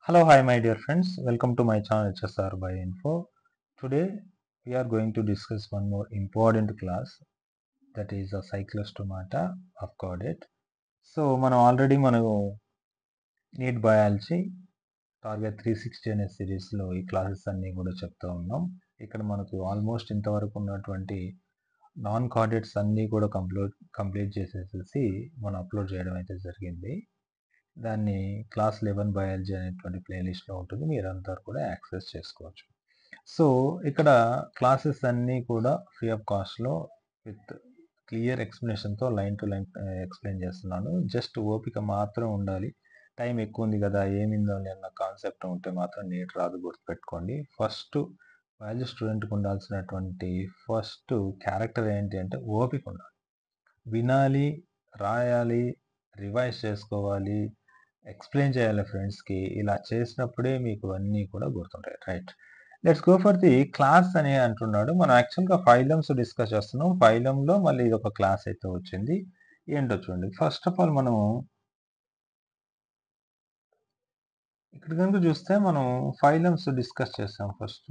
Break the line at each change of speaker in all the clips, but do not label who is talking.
Hello, hi, my dear friends. Welcome to my channel HSR by Info. Today, we are going to discuss one more important class that is a cyclostomata of chordate. So మనం already neat biology target 360 అనే సిరీస్లో ఈ classes అన్నీ కూడా చెప్తూ ఉన్నాం. ఇక్కడ మనకు ఆల్మోస్ట్ ఇంతవరకు ఉన్నటువంటి నాన్ కార్డేట్స్ అన్నీ కూడా కంప్లీట్ చేసేసి మనం అప్లోడ్ చేయడం అయితే జరిగింది. దాన్ని క్లాస్ 11 బయాలజీ అనేటువంటి ప్లేలిస్ట్లో ఉంటుంది, మీరంతా కూడా యాక్సెస్ చేసుకోవచ్చు. సో ఇక్కడ క్లాసెస్ అన్నీ కూడా ఫ్రీ ఆఫ్ కాస్ట్లో విత్ క్లియర్ ఎక్స్ప్లెనేషన్తో లైన్ టు లైన్ ఎక్స్ప్లెయిన్ చేస్తున్నాను. జస్ట్ ఓపిక మాత్రం ఉండాలి. టైం ఎక్కువ ఉంది కదా, ఏమిందో అన్న కాన్సెప్ట్ ఉంటే మాత్రం నీట్ రాదు, గుర్తుపెట్టుకోండి. ఫస్ట్ బయాలజీ స్టూడెంట్కి ఉండాల్సినటువంటి ఫస్ట్ క్యారెక్టర్ ఏంటి అంటే ఓపిక ఉండాలి. వినాలి, రాయాలి, రివైజ్ చేసుకోవాలి, ఎక్స్ప్లెయిన్ చేయాలి ఫ్రెండ్స్కి. ఇలా చేసినప్పుడే మీకు అన్నీ కూడా గుర్తుంటాయి. Right, let's go for the class అని అంటున్నాడు. మనం యాక్చువల్గా ఫైలమ్స్ డిస్కస్ చేస్తున్నాం. ఫైలంలో మళ్ళీ ఇది ఒక క్లాస్ అయితే వచ్చింది. ఏంటో చూడండి. ఫస్ట్ ఆఫ్ ఆల్ మనం ఇక్కడ కనుక చూస్తే మనం ఫైలమ్స్ డిస్కస్ చేస్తాం. ఫస్ట్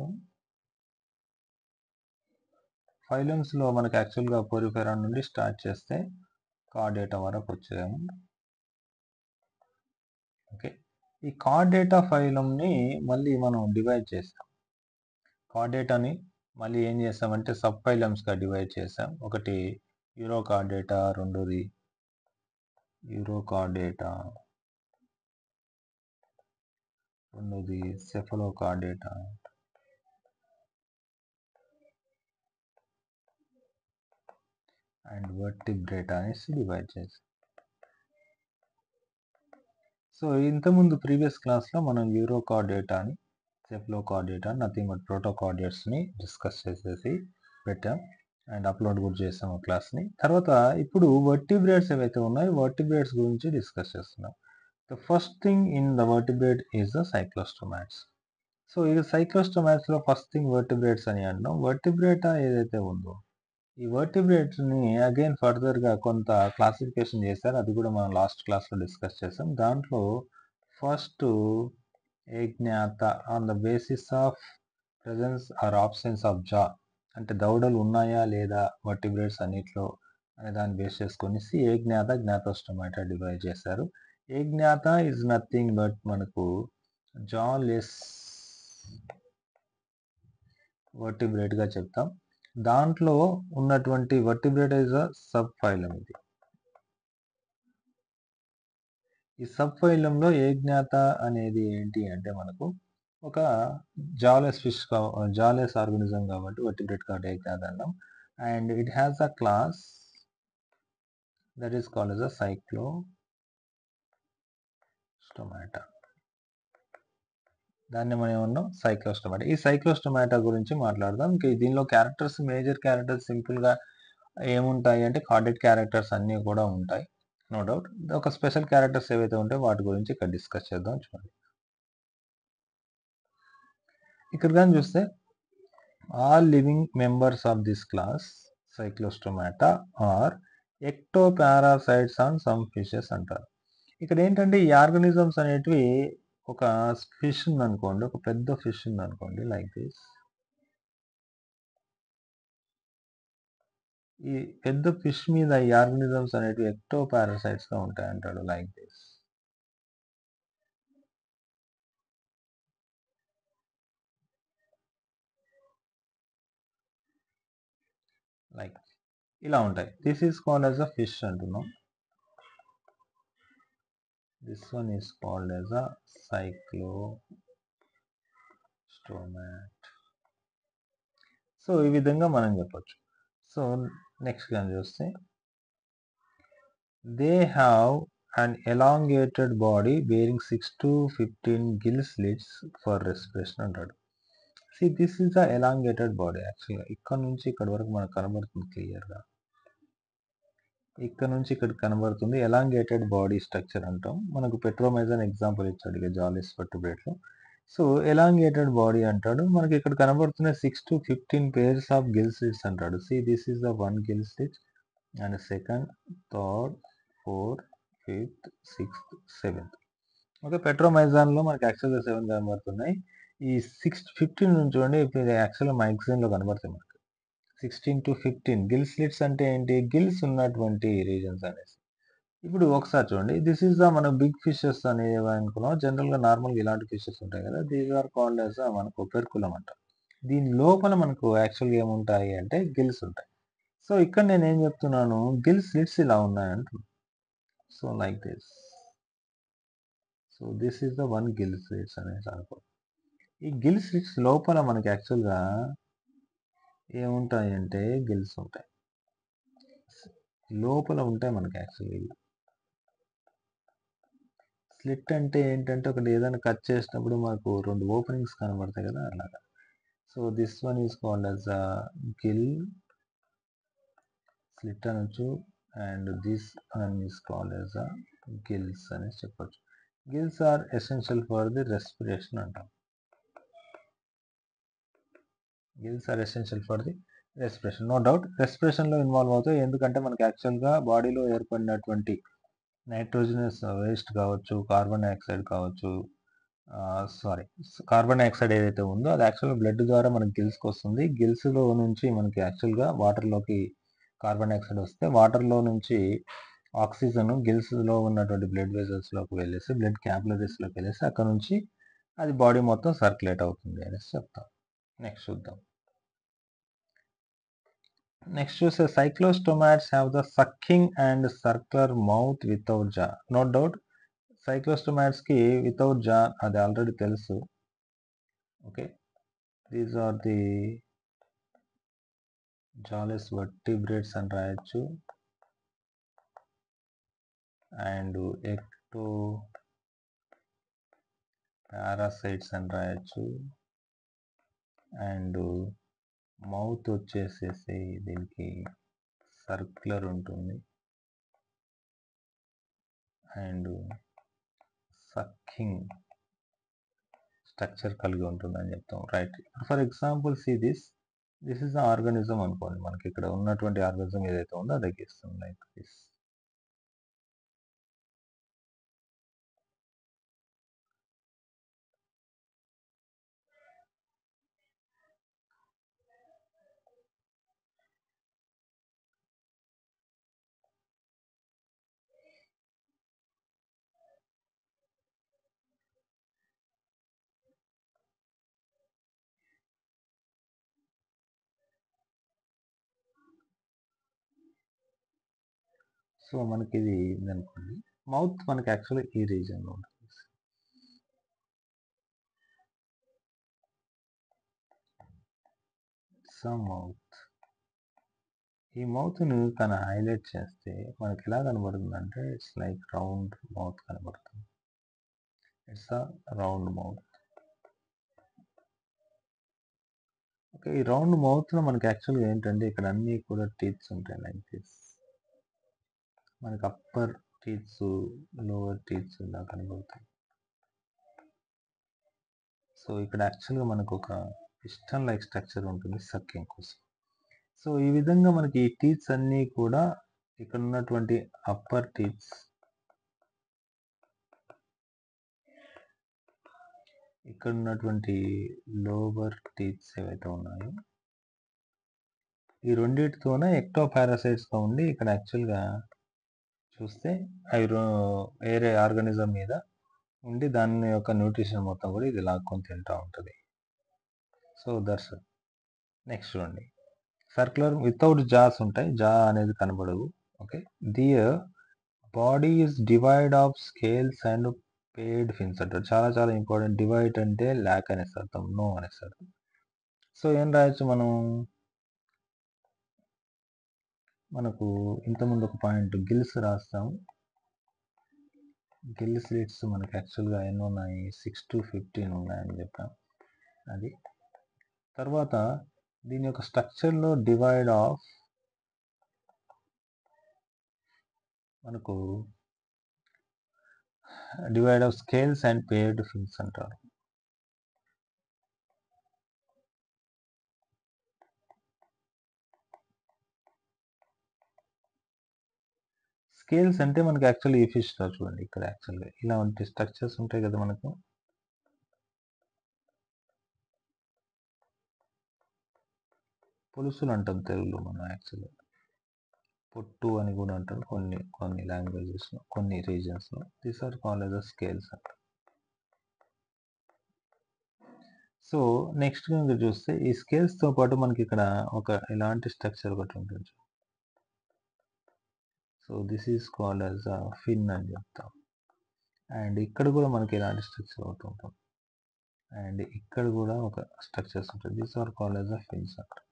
ఫైలమ్స్లో మనకి యాక్చువల్గా పోరిఫెరా నుండి స్టార్ట్ చేస్తే కార్డేటా వరకు వచ్చాము. ఓకే, ఈ కార్డేటా ఫైలంని మళ్ళీ మనం డివైడ్ చేసాం. కార్డేటాని మళ్ళీ ఏం చేసామంటే సబ్ ఫైలమ్స్గా డివైడ్ చేసాం. ఒకటి యూరోకార్డేటా, రెండోది యూరోకార్డేటా, రెండోది సెఫలోకార్డేటా, అండ్ వర్టిబ్రేటా అనేసి డివైడ్ చేసాం. సో ఇంతకుముందు ప్రీవియస్ క్లాస్లో మనం యూరోకార్డేటాని, సెఫలోకార్డేటా, నథింగ్ బట్ ప్రోటోకార్డియట్స్ని డిస్కస్ చేసేసి పెట్టాం అండ్ అప్లోడ్ కూడా చేసాం ఆ క్లాస్ని. తర్వాత ఇప్పుడు వర్టిబ్రేట్స్ ఏవైతే ఉన్నాయో వర్టిబ్రేట్స్ గురించి డిస్కస్ చేస్తున్నాం. The first thing in the vertebrate is the cyclostomates. So ఇది cyclostomates లో ఫస్ట్ థింగ్ vertebrates అని అంటున్నాం. వర్టిబ్రేటా ఏదైతే ఉందో ఈ vertebrates ని అగైన్ ఫర్దర్ గా కొంత క్లాసిఫికేషన్ చేశారు. అది కూడా మనం లాస్ట్ క్లాస్ లో డిస్కస్ చేసాం. దాంట్లో first agnatha on the basis of presence or absence of jaw, అంటే దవడలు ఉన్నాయా లేదా vertebrates అన్నిట్లో అనే దాన్ని బేస్ చేసుకొని ఏజ్ఞాత, జ్ఞాతోస్టోమాటా డివైడ్ చేశారు. ఏజ్ఞాత ఇస్ నథింగ్ బట్ మనకు జాలెస్ వర్టిబ్రేట్ గా చెప్తాం. దాంట్లో ఉన్నటువంటి vertebrate is a sub phylum. ఇది ఈ సబ్ ఫైలంలో ఏజ్ఞాత అనేది ఏంటి అంటే మనకు ఒక జాలెస్ ఫిష్, జాలెస్ ఆర్గానిజం కాబట్టి వర్టిబ్రేట్ కాబట్టి ఏజ్ఞాత అన్నాం. And it has a class that is called as a cyclostomata. దాన్ని మనం ఏమన్నాం, సైక్లోస్టోమాటా. ఈ సైక్లోస్టోమాటా గురించి మాట్లాడదాం. ఇంకా దీనిలో క్యారెక్టర్స్, మేజర్ క్యారెక్టర్స్ సింపుల్ గా ఏముంటాయి అంటే కార్డేట్ క్యారెక్టర్స్ అన్నీ కూడా ఉంటాయి, నో డౌట్. ఒక స్పెషల్ క్యారెక్టర్స్ ఏవైతే ఉంటాయో వాటి గురించి ఇక్కడ డిస్కస్ చేద్దాం. చూడండి, ఇక్కడ కానీ చూస్తే all living members of this class cyclostomata are ectoparasites on some fishes అంటారు. ఇక్కడ ఏంటంటే ఈ ఆర్గానిజమ్స్ అనేటివి ఒక ఫిష్ ఉందనుకోండి, ఒక పెద్ద ఫిష్ ఉందనుకోండి, లైక్ దిస్. ఈ పెద్ద ఫిష్ మీద ఈ ఆర్గానిజమ్స్ అనేటివి ఎక్టోపారాసైట్స్ గా ఉంటాయి అంటాడు, లైక్ దిస్. లైక్ ఇలా ఉంటాయి. This is called as a fish అంటున్నాం. This one is called as a cyclostomate. So ఈ విధంగా మనం చెప్పొచ్చు. సో నెక్స్ట్ కానీ చూస్తే they have an elongated body bearing 6 to 15 gill slits for respiration అంటాడు. See, this is the elongated body. యాక్చువల్గా ఇక్కడ నుంచి ఇక్కడ వరకు మనకు కనబడుతుంది క్లియర్గా. ఇక్కడ నుంచి ఇక్కడ కనబడుతుంది ఎలాంగేటెడ్ బాడీ స్ట్రక్చర్ అంటాం. మనకు పెట్రోమైజన్ ఎగ్జాంపుల్ ఇచ్చాడు ఇక జాలిస్ వర్టిబ్రేట్లో. సో ఎలాంగేటెడ్ బాడీ అంటాడు. మనకి ఇక్కడ కనబడుతున్న 6 to 15 pairs of gill slits అంటాడు. See this is the one gill slit and second, third, fourth, fifth, sixth, seventh. Okay. పెట్రోమైజాన్‌లో మనకి యాక్చువల్‌గా 7 కనబడుతున్నాయి. ఈ 15 నుంచి చూడండి ఇప్పుడు ఇది యాక్చువల్‌గా మైగ్జిన్‌లో కనబడతాయి మనకు. 16-15 గిల్ స్లిట్స్ అంటే ఏంటి? గిల్స్ ఉన్నటువంటి రీజన్స్ అనేసి. ఇప్పుడు ఒకసారి చూడండి. దిస్ ఈస్ ద మన బిగ్ ఫిషెస్ అనేవి అనుకున్నాం. జనరల్‌గా నార్మల్‌గా ఇలాంటి ఫిషెస్ ఉంటాయి కదా! దీస్ ఆర్ కాల్డ్ యాస్ మనకు ఒపెర్కులమ్ అంటాం. దీని లోపల మనకు యాక్చువల్‌గా ఏముంటాయి అంటే గిల్స్ ఉంటాయి. సో, ఇక్కడ నేనేం చెప్తున్నాను గిల్ స్లిట్స్ ఇలా ఉన్నాయంటున్నా. So, like this. So, this is the one gill slits అనేసి అనుకో. ఈ గిల్ స్లిట్స్ లోపల మనకి యాక్చువల్‌గా ఏముంటాయంటే గిల్స్ ఉంటాయి. లోపల ఉంటాయి మనకి యాక్చువల్‌గా ఇవి. స్లిట్ అంటే ఏంటంటే ఒకటి ఏదైనా కట్ చేసినప్పుడు మనకు 2 ఓపెనింగ్స్ కనబడతాయి కదా! అలాగా. So, this one is called as gill slit అనొచ్చు. And this one is called as gills అనేసి చెప్పొచ్చు. Gills are essential for the respiration అంటాం. Gills are essential for the respiration. No doubt రెస్పిరేషన్‌లో ఇన్వాల్వ్ అవుతాయి. ఎందుకంటే మనకి యాక్చువల్‌గా బాడీలో ఏర్పడినటువంటి నైట్రోజనస్ వేస్ట్ కావచ్చు, కార్బన్ డయాక్సైడ్ కావచ్చు, సారీ కార్బన్ డయాక్సైడ్ ఏదైతే ఉందో అది యాక్చువల్‌గా బ్లడ్ ద్వారా మనకి గిల్స్‌కి వస్తుంది. గిల్స్‌లో నుంచి మనకి యాక్చువల్‌గా వాటర్‌లోకి కార్బన్ డయాక్సైడ్ వస్తే వాటర్‌లో నుంచి ఆక్సిజన్ గిల్స్‌లో ఉన్నటువంటి బ్లడ్ వెసల్స్‌లోకి వెళ్ళేసి బ్లడ్ క్యాపిలరీస్‌లోకి వెళ్ళేసి అక్కడ నుంచి అది బాడీ మొత్తం సర్క్యులేట్ అవుతుంది అనేసి చెప్తాం. నెక్స్ట్ చూద్దాం. నెక్స్ట్ చూస్తే cyclostomates have the sucking and circular mouth without jaw. No doubt సైక్లోస్టోమాట్స్‌కి వితౌట్ జా అది ఆల్రెడీ తెలుసు. Okay. These are the jawless vertebrates అని రాయొచ్చు. అండ్ ఎక్టో పారాసైట్స్ అని రాయొచ్చు. అండ్ మౌత్ వచ్చేసేసి దీనికి సర్క్యులర్ ఉంటుంది. అండ్ సక్కింగ్ స్ట్రక్చర్ కలిగి ఉంటుందని చెప్తాం. Right. For example see this. This is the organism అనుకోండి. మనకి ఇక్కడ ఉన్నటువంటి ఆర్గానిజం ఏదైతే ఉందో అది గీస్తుంది లైక్ దిస్. సో మనకి ఇది ఉందనుకోండి. మౌత్ మనకి యాక్చువల్‌గా ఈ రీజియన్‌లో ఉంటుంది. మౌత్. ఈ మౌత్‌ని తను హైలైట్ చేస్తే మనకి ఎలా కనబడుతుందంటే ఇట్స్ లైక్ రౌండ్ మౌత్ కనబడుతుంది. It's round mouth. ఓకే. ఈ రౌండ్ మౌత్‌లో మనకి యాక్చువల్‌గా ఏంటంటే ఇక్కడ అన్నీ కూడా టీత్స్ ఉంటాయి లైక్ దిస్. మనకి అప్పర్ టీత్స్, లోవర్ టీత్స్ ఇలా కనబడతాయి. సో ఇక్కడ యాక్చువల్‌గా మనకు ఒక పిస్టన్ లైక్ స్ట్రక్చర్ ఉంటుంది సక్కింగ్ కోసం. సో ఈ విధంగా మనకి ఈ టీత్స్ అన్నీ కూడా ఇక్కడ ఉన్నటువంటి అప్పర్ టీత్స్, ఇక్కడ ఉన్నటువంటి లోవర్ టీత్స్ ఏవైతే ఉన్నాయో ఈ రెండిటితోనే ఎక్టో పారాసైట్స్‌గా ఉండి ఇక్కడ యాక్చువల్‌గా చూస్తే అవి వేరే ఆర్గానిజం మీద ఉండి దాని యొక్క న్యూట్రిషన్ మొత్తం కూడా ఇది లాక్కొని తింటా ఉంటది. So that's it. నెక్స్ట్ చూడండి. సర్క్యులర్ వితౌట్ జాస్ ఉంటాయి. జా అనేది కనబడదు. Okay. Their body is divide of scales and paired fins అంటారు. చాలా చాలా ఇంపార్టెంట్. డివైడ్ అంటే ల్యాక్ అనేసి అర్థం. నో అనేసి అర్థం. సో ఏం రాయొచ్చు మనం? మనకు ఇంతకుముందు ఒక పాయింట్ గిల్స్ రాస్తాం. గిల్ స్లిట్స్ మనకి యాక్చువల్‌గా ఎన్ని ఉన్నాయి? 6-15 ఉన్నాయని చెప్పాం. అది. తర్వాత దీని యొక్క స్ట్రక్చర్‌లో డివైడ్ ఆఫ్ మనకు స్కేల్స్ అండ్ పేర్డ్ ఫిన్స్ అంటారు. స్కేల్స్ అంటే మనకి యాక్చువల్లీ ఈ ఫిష్ చూడండి ఇక్కడ యాక్చువల్గా ఇలాంటి స్ట్రక్చర్స్ ఉంటాయి కదా మనకు. పులుసులు అంటాం తెలుగులో మనం యాక్చువల్గా. పొట్టు అని కూడా అంటారు కొన్ని లాంగ్వేజెస్లో, కొన్ని రీజన్స్లో. These are called as scales అంటారు. సో నెక్స్ట్ కనుక చూస్తే ఈ స్కేల్స్తో పాటు మనకి ఇక్కడ ఒక ఇలాంటి స్ట్రక్చర్ ఒకటి ఉంటుంది. So this is called as fin అని చెప్తాం. అండ్ ఇక్కడ కూడా మనకి ఇలాంటి స్ట్రక్చర్ ఒకటి ఉంటుంది. అండ్ ఇక్కడ కూడా ఒక స్ట్రక్చర్స్ ఉంటుంది. These are called as fins అంటారు.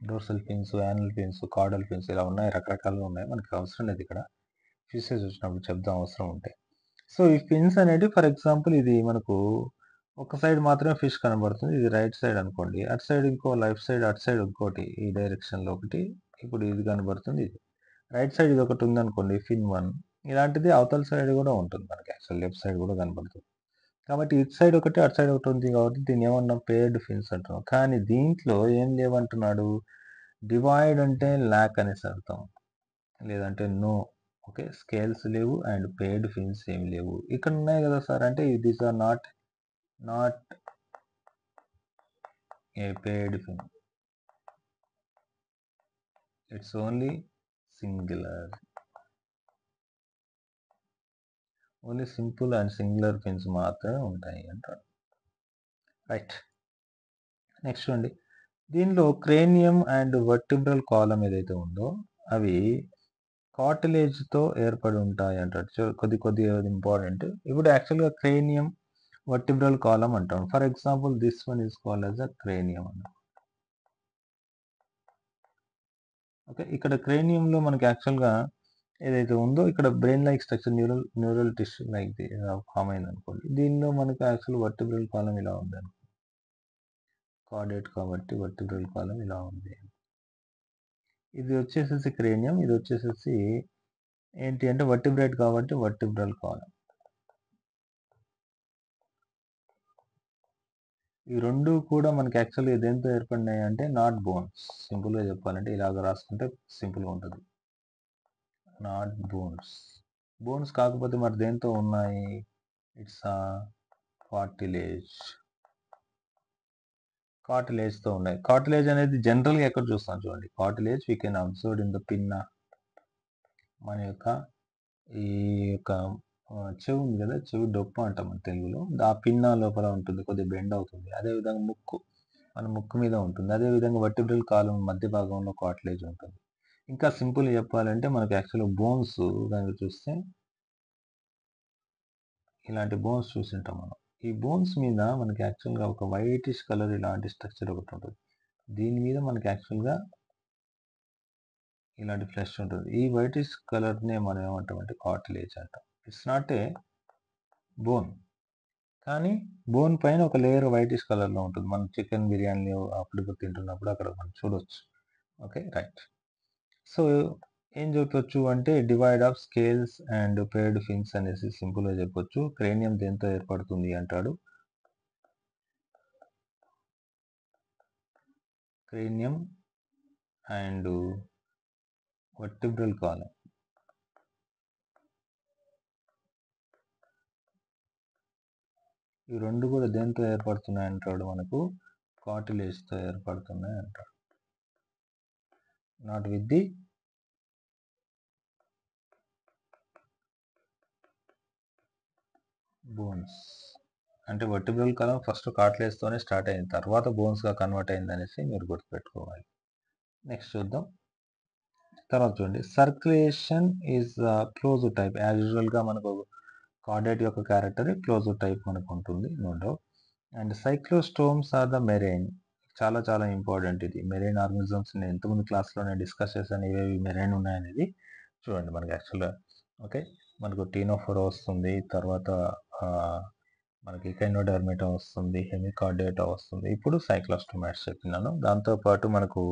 Dorsal fins, anal fins, caudal fins ఇలా ఉన్నాయి, రకరకాలుగా ఉన్నాయి. మనకి అవసరం లేదు ఇక్కడ, ఫిషెస్ వచ్చినప్పుడు చెప్దాం అవసరం ఉంటే. సో ఈ ఫిన్స్ అనేది ఫర్ ఎగ్జాంపుల్ ఇది మనకు ఒక సైడ్ మాత్రమే ఫిష్ కనబడుతుంది. ఇది రైట్ సైడ్ అనుకోండి, అటు సైడ్ ఇంకో లెఫ్ట్ సైడ్, అటు సైడ్ ఇంకోటి ఈ డైరెక్షన్లో ఒకటి. ఇప్పుడు ఇది కనబడుతుంది, ఇది రైట్ సైడ్ ఇది ఒకటి ఉందనుకోండి ఫిన్ 1. ఇలాంటిది అవతల సైడ్ కూడా ఉంటుంది మనకి, యాక్చువల్ లెఫ్ట్ సైడ్ కూడా కనబడుతుంది. కాబట్టి ఇటు సైడ్ ఒకటి, అటు సైడ్ ఒకటి ఉంది కాబట్టి దీన్ని ఏమన్నాం, పేర్డ్ ఫిన్స్ అంటున్నాం. కానీ దీంట్లో ఏం లేవంటున్నాడు, డివైడ్ అంటే ల్యాక్ అనేసి అర్థం, లేదంటే నో. ఓకే, స్కేల్స్ లేవు అండ్ పేర్డ్ ఫిన్స్ ఏమి లేవు. ఇక్కడ ఉన్నాయి కదా సార్ అంటే these are not a paired fin, it's only singular, only simple and singular fins మాత్రమే ఉంటాయి అంటారు. రైట్, నెక్స్ట్ చూడండి. దీనిలో క్రేనియం అండ్ వర్టిబ్రల్ కాలం ఏదైతే ఉందో అవి కార్టిలేజ్తో ఏర్పడి ఉంటాయి అంటారు. కొద్దిగా ఇంపార్టెంట్. ఇప్పుడు యాక్చువల్గా క్రేనియం, వర్టిబ్రల్ కాలం అంటాం. For example this one is called as a cranium అన్న. ఓకే, ఇక్కడ క్రేనియంలో మనకి యాక్చువల్గా ఏదైతే ఉందో ఇక్కడ brain like structure, neural tissue like form అయింది అనుకోండి. దీనిలో మనకి యాక్చువల్ వర్టిబ్రల్ కాలం ఇలా ఉంది అనుకోండి, కార్డేట్ కాబట్టి వర్టిబ్రల్ కాలం ఇలా ఉంది. ఇది వచ్చేసేసి క్రేనియం, ఇది వచ్చేసేసి ఏంటి అంటే వర్టిబ్రేట్ కాబట్టి వర్టిబ్రల్ కాలం. ఈ రెండు కూడా మనకి యాక్చువల్గా దేంతో ఏర్పడినాయి అంటే నాట్ బోన్స్. సింపుల్గా చెప్పాలంటే ఇలాగ రాసుకుంటే సింపుల్గా ఉంటుంది, నాట్ బోన్స్. బోన్స్ కాకపోతే మరి దేంతో ఉన్నాయి, ఇట్స్ కార్టిలేజ్. కార్టిలేజ్తో ఉన్నాయి. కార్టిలేజ్ అనేది జనరల్గా ఎక్కడ చూస్తాం చూడండి, cartilage we can observe in the pinna. మన యొక్క ఈ యొక్క చెవి ఉంది కదా, చెవి డొప్ప అంటాం మన తెలుగులో. ఆ పిన్నా లోపల ఉంటుంది, కొద్దిగా బెండ్ అవుతుంది. అదేవిధంగా ముక్కు, మన ముక్కు మీద ఉంటుంది. అదేవిధంగా వర్టిబ్రల్ కాలం మధ్య భాగంలో కార్టిలేజ్ ఉంటుంది. ఇంకా సింపుల్ చెప్పాలంటే మనకి యాక్చువల్గా బోన్స్ కనుక చూస్తే ఇలాంటి బోన్స్ చూసింటాం మనం. ఈ బోన్స్ మీద మనకి యాక్చువల్గా ఒక వైటిష్ కలర్ ఇలాంటి స్ట్రక్చర్ ఒకటి ఉంటుంది. దీని మీద మనకి యాక్చువల్గా ఇలాంటి ఫ్లెష్ ఉంటుంది. ఈ వైటిష్ కలర్నే మనం ఏమంటామంటే కార్టిలేజ్ అంటాం. ఇట్స్ నాట్ ఏ బోన్, కానీ బోన్ పైన ఒక లేయర్ వైటిష్ కలర్లో ఉంటుంది. మనం చికెన్ బిర్యానీ అప్పుడు తింటున్నప్పుడు అక్కడ మనం చూడొచ్చు. Okay, right. సో ఏం చెప్పొచ్చు అంటే divide of scales and paired fins అనేసి సింపుల్గా చెప్పొచ్చు. క్రేనియం దేంతో ఏర్పడుతుంది అంటాడు, క్రేనియం అండ్ వర్టిబ్రల్ కాలం. ఈ రెండు కూడా దేంతో ఏర్పడుతున్నాయి అంటాడు, మనకు కార్టిలేజ్తో ఏర్పడుతున్నాయి అంటాడు. Not with the bones. అంటే వర్టిబ్రల్ కాలం ఫస్ట్ కార్టిలేజ్తోనే స్టార్ట్ అయింది, తర్వాత బోన్స్గా కన్వర్ట్ అయింది అనేసి మీరు గుర్తుపెట్టుకోవాలి. నెక్స్ట్ చూద్దాం. తర్వాత చూడండి, circulation is close type. As యూజువల్గా మనకు కార్డేట్ యొక్క క్యారెక్టర్ క్లోజ్ టైప్ మనకు ఉంటుంది, no doubt. And cyclostomes are the marine. చాలా చాలా ఇంపార్టెంట్ ఇది. మెరైన్ ఆర్గానిజమ్స్ నేను ఇంతకుముందు క్లాస్లోనే డిస్కస్ చేశాను, ఇవేవి మెరైన్ ఉన్నాయనేది. చూడండి మనకి యాక్చువల్గా ఓకే, మనకు టీనోఫోరా వస్తుంది, తర్వాత మనకి కైనోడర్మేటా వస్తుంది, హెమికార్డేటా వస్తుంది. ఇప్పుడు సైక్లోస్టోమాట్స్ చెప్పినాను. దాంతోపాటు మనకు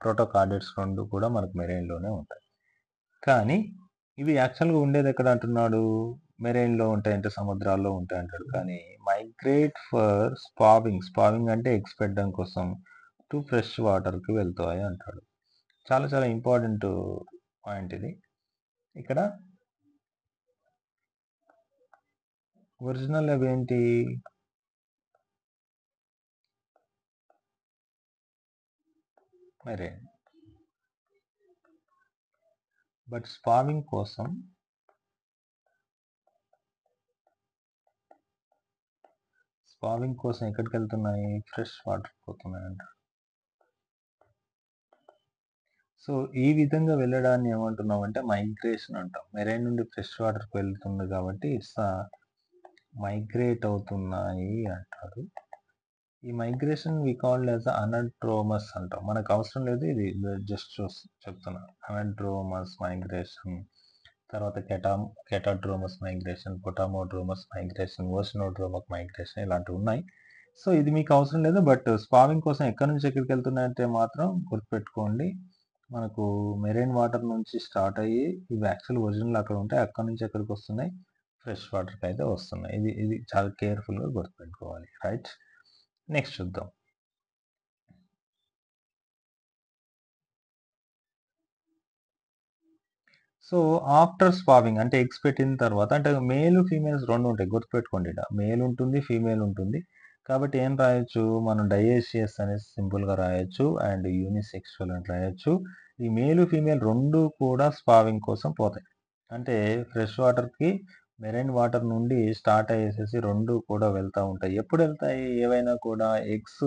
ప్రోటోకార్డేట్స్ రెండు కూడా మనకు మెరైన్లోనే ఉంటాయి. కానీ ఇవి యాక్చువల్గా ఉండేది ఎక్కడ అంటున్నాడు, మెరైన్లో ఉంటాయంటే సముద్రాల్లో ఉంటాయి అంటాడు. కానీ మైగ్రేట్ ఫర్ స్పావింగ్ అంటే ఎగ్స్ పెట్టడం కోసం టు ఫ్రెష్ వాటర్కి వెళ్తాయి అంటాడు. చాలా చాలా ఇంపార్టెంట్ పాయింట్ ఇది. ఇక్కడ ఒరిజినల్ అవి ఏంటి? మెరైన్. బట్ స్పావింగ్ కోసం ఎక్కడికి వెళ్తున్నాయి? Fresh water పోతున్నాయంట. సో ఈ విధంగా వెళ్ళడాన్ని ఏమంటున్నాం అంటే మైగ్రేషన్ అంటాం. మెరైన్ నుండి ఫ్రెష్ వాటర్కి వెళ్తుంది కాబట్టి ఇట్స్ మైగ్రేట్ అవుతున్నాయి అంటారు. ఈ మైగ్రేషన్ వి కాల్డ్ యాజ్ అనడ్రోమస్ అంటాం. మనకు అవసరం లేదు, ఇది జస్ట్ చెప్తున్నా. అనడ్రోమస్ మైగ్రేషన్, తర్వాత కెటాడ్రోమస్ మైగ్రేషన్, పొటామోడ్రోమస్ మైగ్రేషన్, ఓషనోడ్రోమస్ మైగ్రేషన్ ఇలాంటివి ఉన్నాయి. సో ఇది మీకు అవసరం లేదు, బట్ స్పావింగ్ కోసం ఎక్కడి నుంచి ఎక్కడికి వెళ్తున్నాయంటే మాత్రం గుర్తుపెట్టుకోండి. మనకు మెరైన్ వాటర్ నుంచి స్టార్ట్ అయ్యి ఇవి యాక్చువల్ ఒరిజినల్ అక్కడ ఉంటాయి, అక్కడ నుంచి ఎక్కడికి వస్తున్నాయి? ఫ్రెష్ వాటర్కి అయితే వస్తున్నాయి. ఇది చాలా కేర్ఫుల్గా గుర్తుపెట్టుకోవాలి, రైట్? నెక్స్ట్ చూద్దాం. సో ఆఫ్టర్ స్పావింగ్ అంటే ఎగ్స్ పెట్టిన తర్వాత, అంటే మేల్ ఫీమేల్స్ రెండు ఉంటాయి గుర్తుపెట్టుకోండి. ఇక్కడ మేల్ ఉంటుంది, ఫీమేల్ ఉంటుంది. కాబట్టి ఏం రాయొచ్చు మనం? డయేషియస్ అనేసి సింపుల్గా రాయొచ్చు అండ్ యూనిసెక్షువల్ అని రాయొచ్చు. ఈ మేలు ఫీమేల్ రెండు కూడా స్పావింగ్ కోసం పోతాయి. అంటే ఫ్రెష్ వాటర్కి మెరైన్ వాటర్ నుండి స్టార్ట్ అయ్యేసేసి రెండు కూడా వెళ్తూ ఉంటాయి. ఎప్పుడు వెళ్తాయి? ఏవైనా కూడా ఎగ్స్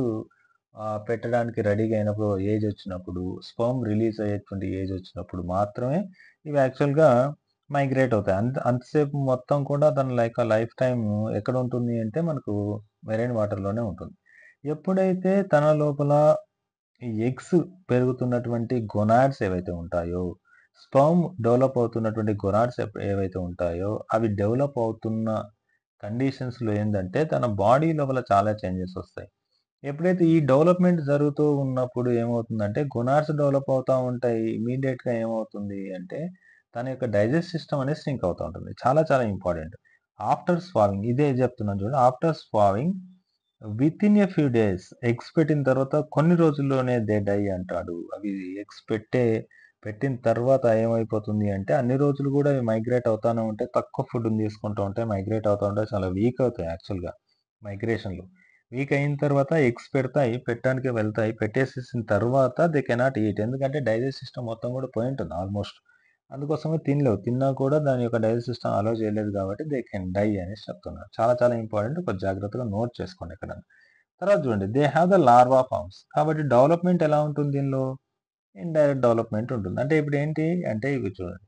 పెట్టడానికి రెడీగా అయినప్పుడు, ఏజ్ వచ్చినప్పుడు, స్పర్మ్ రిలీజ్ అయ్యేటువంటి ఏజ్ వచ్చినప్పుడు మాత్రమే ఇవి యాక్చువల్గా మైగ్రేట్ అవుతాయి. అంతసేపు మొత్తం కూడా తన లైఫ్ టైం ఎక్కడ ఉంటుంది అంటే మనకు మెరైన్ వాటర్లోనే ఉంటుంది. ఎప్పుడైతే తన లోపల ఈ ఎగ్స్ పెరుగుతున్నటువంటి గొనాడ్స్ ఏవైతే ఉంటాయో, స్పర్మ్ డెవలప్ అవుతున్నటువంటి గొనాడ్స్ ఏవైతే ఉంటాయో, అవి డెవలప్ అవుతున్న కండిషన్స్లో ఏంటంటే తన బాడీ లోపల చాలా చేంజెస్ వస్తాయి. ఎప్పుడైతే ఈ డెవలప్మెంట్ జరుగుతూ ఉన్నప్పుడు ఏమవుతుందంటే గొనాడ్స్ డెవలప్ అవుతూ ఉంటాయి. ఇమీడియట్గా ఏమవుతుంది అంటే తన యొక్క డైజెస్ట్ సిస్టమ్ అనేది సింక్ అవుతూ ఉంటుంది. చాలా చాలా ఇంపార్టెంట్. ఆఫ్టర్ స్వావింగ్ ఇదే చెప్తున్నాను చూడండి. After spawning with in a few days, eggs పెట్టిన తర్వాత కొన్ని రోజుల్లోనే దే డై అంటాడు. అవి ఎగ్స్ పెట్టిన తర్వాత ఏమైపోతుంది అంటే అన్ని రోజులు కూడా అవి మైగ్రేట్ అవుతానే ఉంటాయి. తక్కువ ఫుడ్ని తీసుకుంటూ ఉంటాయి, మైగ్రేట్ అవుతూ ఉంటాయి, చాలా వీక్ అవుతాయి యాక్చువల్గా మైగ్రేషన్లో. వీక్ అయిన తర్వాత ఎగ్స్ పెడతాయి, పెట్టడానికి వెళ్తాయి. పెట్టేసేసిన తర్వాత దే కెనాట్ ఈట్, ఎందుకంటే డైజెస్ట్ సిస్టమ్ మొత్తం కూడా పోయి ఉంటుంది ఆల్మోస్ట్. అందుకోసమే తినలేవు. తిన్నా కూడా దాని యొక్క డైజెస్ట్ సిస్టమ్ అలో చేయలేదు కాబట్టి దే కెన్ డై అనేసి చెప్తున్నారు. చాలా చాలా ఇంపార్టెంట్, కొంచెం జాగ్రత్తగా నోట్ చేసుకోండి ఇక్కడ. తర్వాత చూడండి, they have the larva forms. కాబట్టి డెవలప్మెంట్ ఎలా ఉంటుంది దీనిలో? ఇండైరెక్ట్ డెవలప్మెంట్ ఉంటుంది. అంటే ఇప్పుడు ఏంటి అంటే ఇవి చూడండి,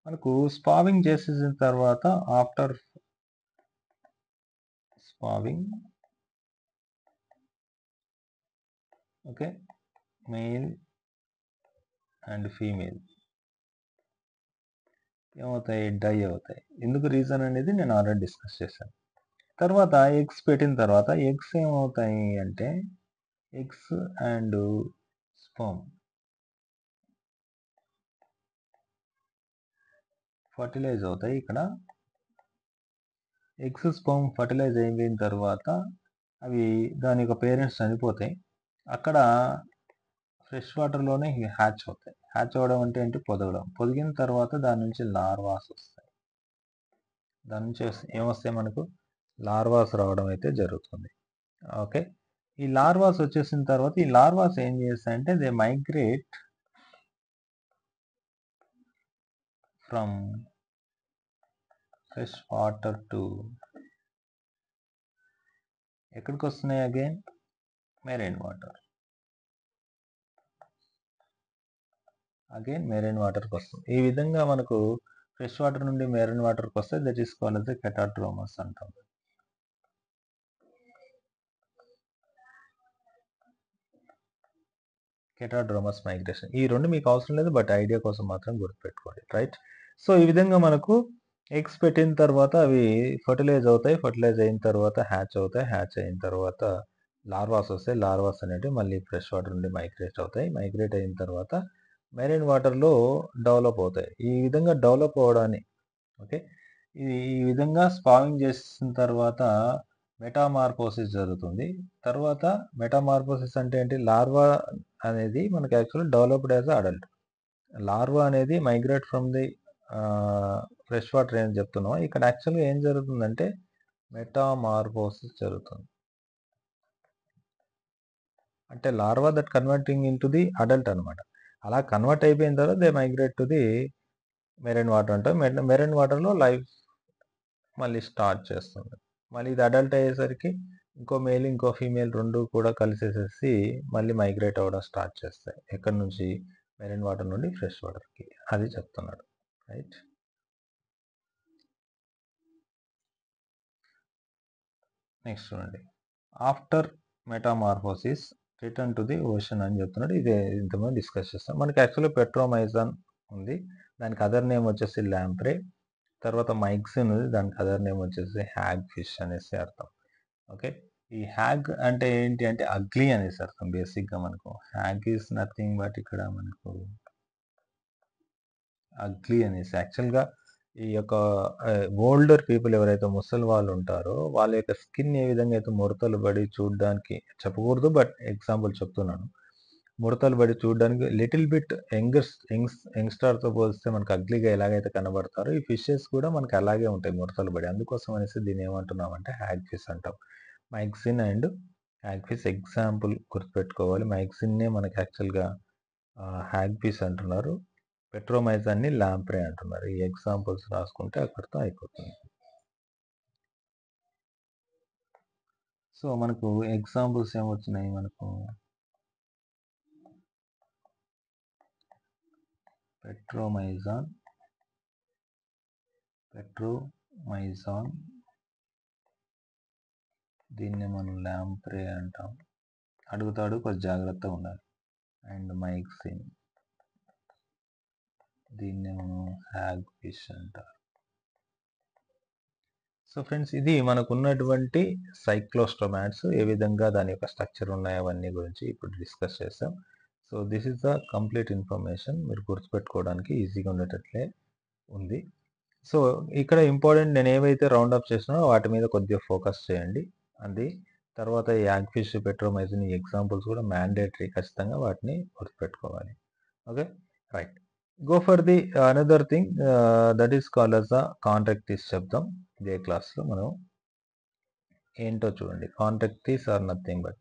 మనకు స్పావింగ్ చేసేసిన తర్వాత after spawning, okay, male and female ఏమవుతాయి? డై అవుతాయి. ఎందుకు రీజన్ అనేది నేను ఆల్రెడీ డిస్కస్ చేశాను. తర్వాత ఎగ్స్ పెట్టిన తర్వాత ఎగ్స్ ఏమవుతాయి అంటే ఎగ్స్ అండ్ స్పర్మ్ ఫర్టిలైజ్ అవుతాయి. ఇక్కడ ఎగ్స్ స్పర్మ్ ఫర్టిలైజ్ అయిపోయిన తర్వాత అవి దాని యొక్క పేరెంట్స్ చనిపోతాయి. అక్కడ ఫ్రెష్ వాటర్లోనే హ్యాచ్ అవుతాయి. హ్యాచ్ అవ్వడం అంటే ఏంటి? పొదగడం. పొదిగిన తర్వాత దాని నుంచి లార్వాస్ వస్తాయి. దాని నుంచి ఏమొస్తాయి? మనకు లార్వాస్ రావడం అయితే జరుగుతుంది. ఓకే, ఈ లార్వాస్ వచ్చేసిన తర్వాత ఈ లార్వాస్ ఏం చేస్తాయంటే they migrate from fresh water to ఎక్కడికి వస్తున్నాయి? Again marine water. Again marine వాటర్కి వస్తుంది. ఈ విధంగా మనకు ఫ్రెష్ వాటర్ నుండి మెరైన్ వాటర్కి వస్తే that is called as catadromous అంటాం. Catadromous migration. ఈ రెండు మీకు అవసరం లేదు, బట్ ఐడియా కోసం మాత్రం గుర్తుపెట్టుకోండి, రైట్? సో ఈ విధంగా మనకు ఎగ్స్ పెట్టిన తర్వాత అవి ఫర్టిలైజ్ అవుతాయి. ఫర్టిలైజ్ అయిన తర్వాత హ్యాచ్ అవుతాయి. హ్యాచ్ అయిన తర్వాత లార్వాస్ వస్తాయి. లార్వాస్ అనేవి మళ్ళీ ఫ్రెష్ వాటర్ నుండి మైగ్రేట్ అవుతాయి. మైగ్రేట్ అయిన తర్వాత మెరైన్ వాటర్లో డెవలప్ అవుతాయి. ఈ విధంగా డెవలప్ అవ్వడాన్ని, ఓకే, ఈ విధంగా స్పావింగ్ చేసిన తర్వాత మెటామార్ఫోసిస్ జరుగుతుంది. తర్వాత మెటామార్ఫోసిస్ అంటే ఏంటి? లార్వా అనేది మనకి actually developed as adult. Larva అనేది migrate from the fresh water అని చెప్తున్నాం. ఇక్కడ యాక్చువల్గా ఏం జరుగుతుందంటే మెటామార్ఫోసిస్ జరుగుతుంది. అంటే larva that converting in to the adult అనమాట. అలా కన్వర్ట్ అయిపోయిన తర్వాత they migrate to the marine water అంటాం. మెరైన్ వాటర్లో లైఫ్ మళ్ళీ స్టార్ట్ చేస్తుంది. మళ్ళీ ఇది అడల్ట్ అయ్యేసరికి ఇంకో మేల్ ఇంకో ఫీమేల్ రెండు కూడా కలిసేసేసి మళ్ళీ మైగ్రేట్ అవ్వడం స్టార్ట్ చేస్తాయి. ఎక్కడి నుంచి? మెరైన్ వాటర్ నుండి ఫ్రెష్ వాటర్కి. అది చెప్తున్నాడు. రైట్. నెక్స్ట్ చూడండి. After metamorphosis return to the ocean అని చెప్తున్నాడు. ఇదే ఇంతకుముందు డిస్కస్ చేస్తాం. మనకి యాక్చువల్లీ పెట్రోమైజాన్ ఉంది. దానికి అదర్ నేమ్ వచ్చేసి ల్యాంప్రే. తర్వాత మైక్సిన్ ఉంది. దానికి అదర్ నేమ్ వచ్చేసి హ్యాగ్ ఫిష్ అనేసి అర్థం. ఓకే. ఈ హ్యాగ్ అంటే ఏంటి అంటే అగ్లీ అనేసి అర్థం బేసిక్గా మనకు. హ్యాగ్ ఈస్ నథింగ్ బట్ ఇక్కడ మనకు అగ్లీ అనేసి యాక్చువల్గా ఈ యొక్క ఓల్డర్ పీపుల్ ఎవరైతే ముసలి వాళ్ళు ఉంటారో వాళ్ళ యొక్క స్కిన్ ఏ విధంగా అయితే ముడతలు పడి చూడడానికి, చెప్పకూడదు బట్ ఎగ్జాంపుల్ చెప్తున్నాను, ముడతలు పడి చూడడానికి లిటిల్ బిట్ యంగ్స్టర్తో పోలిస్తే మనకు అగ్లీగా ఎలాగైతే కనబడతారో ఈ ఫిషెస్ కూడా మనకి అలాగే ఉంటాయి ముడతలు పడి. అందుకోసం అనేసి దీన్ని ఏమంటున్నాం అంటే హ్యాగ్ ఫిష్ అంటాం. మైక్సిన్ అండ్ హ్యాగ్ ఫిష్ ఎగ్జాంపుల్ గుర్తుపెట్టుకోవాలి. మైక్సిన్నే మనకి యాక్చువల్గా హ్యాగ్ ఫిష్ అంటున్నారు. పెట్రోమైజాన్ని ల్యాంప్రే అంటున్నారు. ఈ ఎగ్జాంపుల్స్ రాసుకుంటే అక్కడితో అయిపోతుంది. సో మనకు ఎగ్జాంపుల్స్ ఏమొచ్చినాయి మనకు? పెట్రోమైజాన్ దీన్ని మనం ల్యాంప్రే అంటాం. అడుగుతాడు, కొంచెం జాగ్రత్తగా ఉండాలి. అండ్ మైక్సిన్ దీన్ని మనం హ్యాగ్ ఫిష్ అంటారు. సో ఫ్రెండ్స్, ఇది మనకు ఉన్నటువంటి సైక్లోస్టోమాట్స్, ఏ విధంగా దాని యొక్క స్ట్రక్చర్ ఉన్నాయి అవన్నీ గురించి ఇప్పుడు డిస్కస్ చేస్తాం. So this is the complete information. మీరు గుర్తుపెట్టుకోవడానికి ఈజీగా ఉండేటట్లే ఉంది. సో ఇక్కడ ఇంపార్టెంట్ నేను ఏవైతే రౌండ్ అప్ చేసినానో వాటి మీద కొద్దిగా ఫోకస్ చేయండి. అది తర్వాత ఈ యాగ్ ఫిష్, పెట్రోమైజిన్ ఈ ఎగ్జాంపుల్స్ కూడా మ్యాండేటరీ, ఖచ్చితంగా వాటిని గుర్తుపెట్టుకోవాలి. Okay, right. Go for the another thing that is called as the chondrichthyes చెప్దాం. ఇదే క్లాస్లో మనం ఏంటో చూడండి. కాంట్రాక్టీస్ ఆర్ నథింగ్ బట్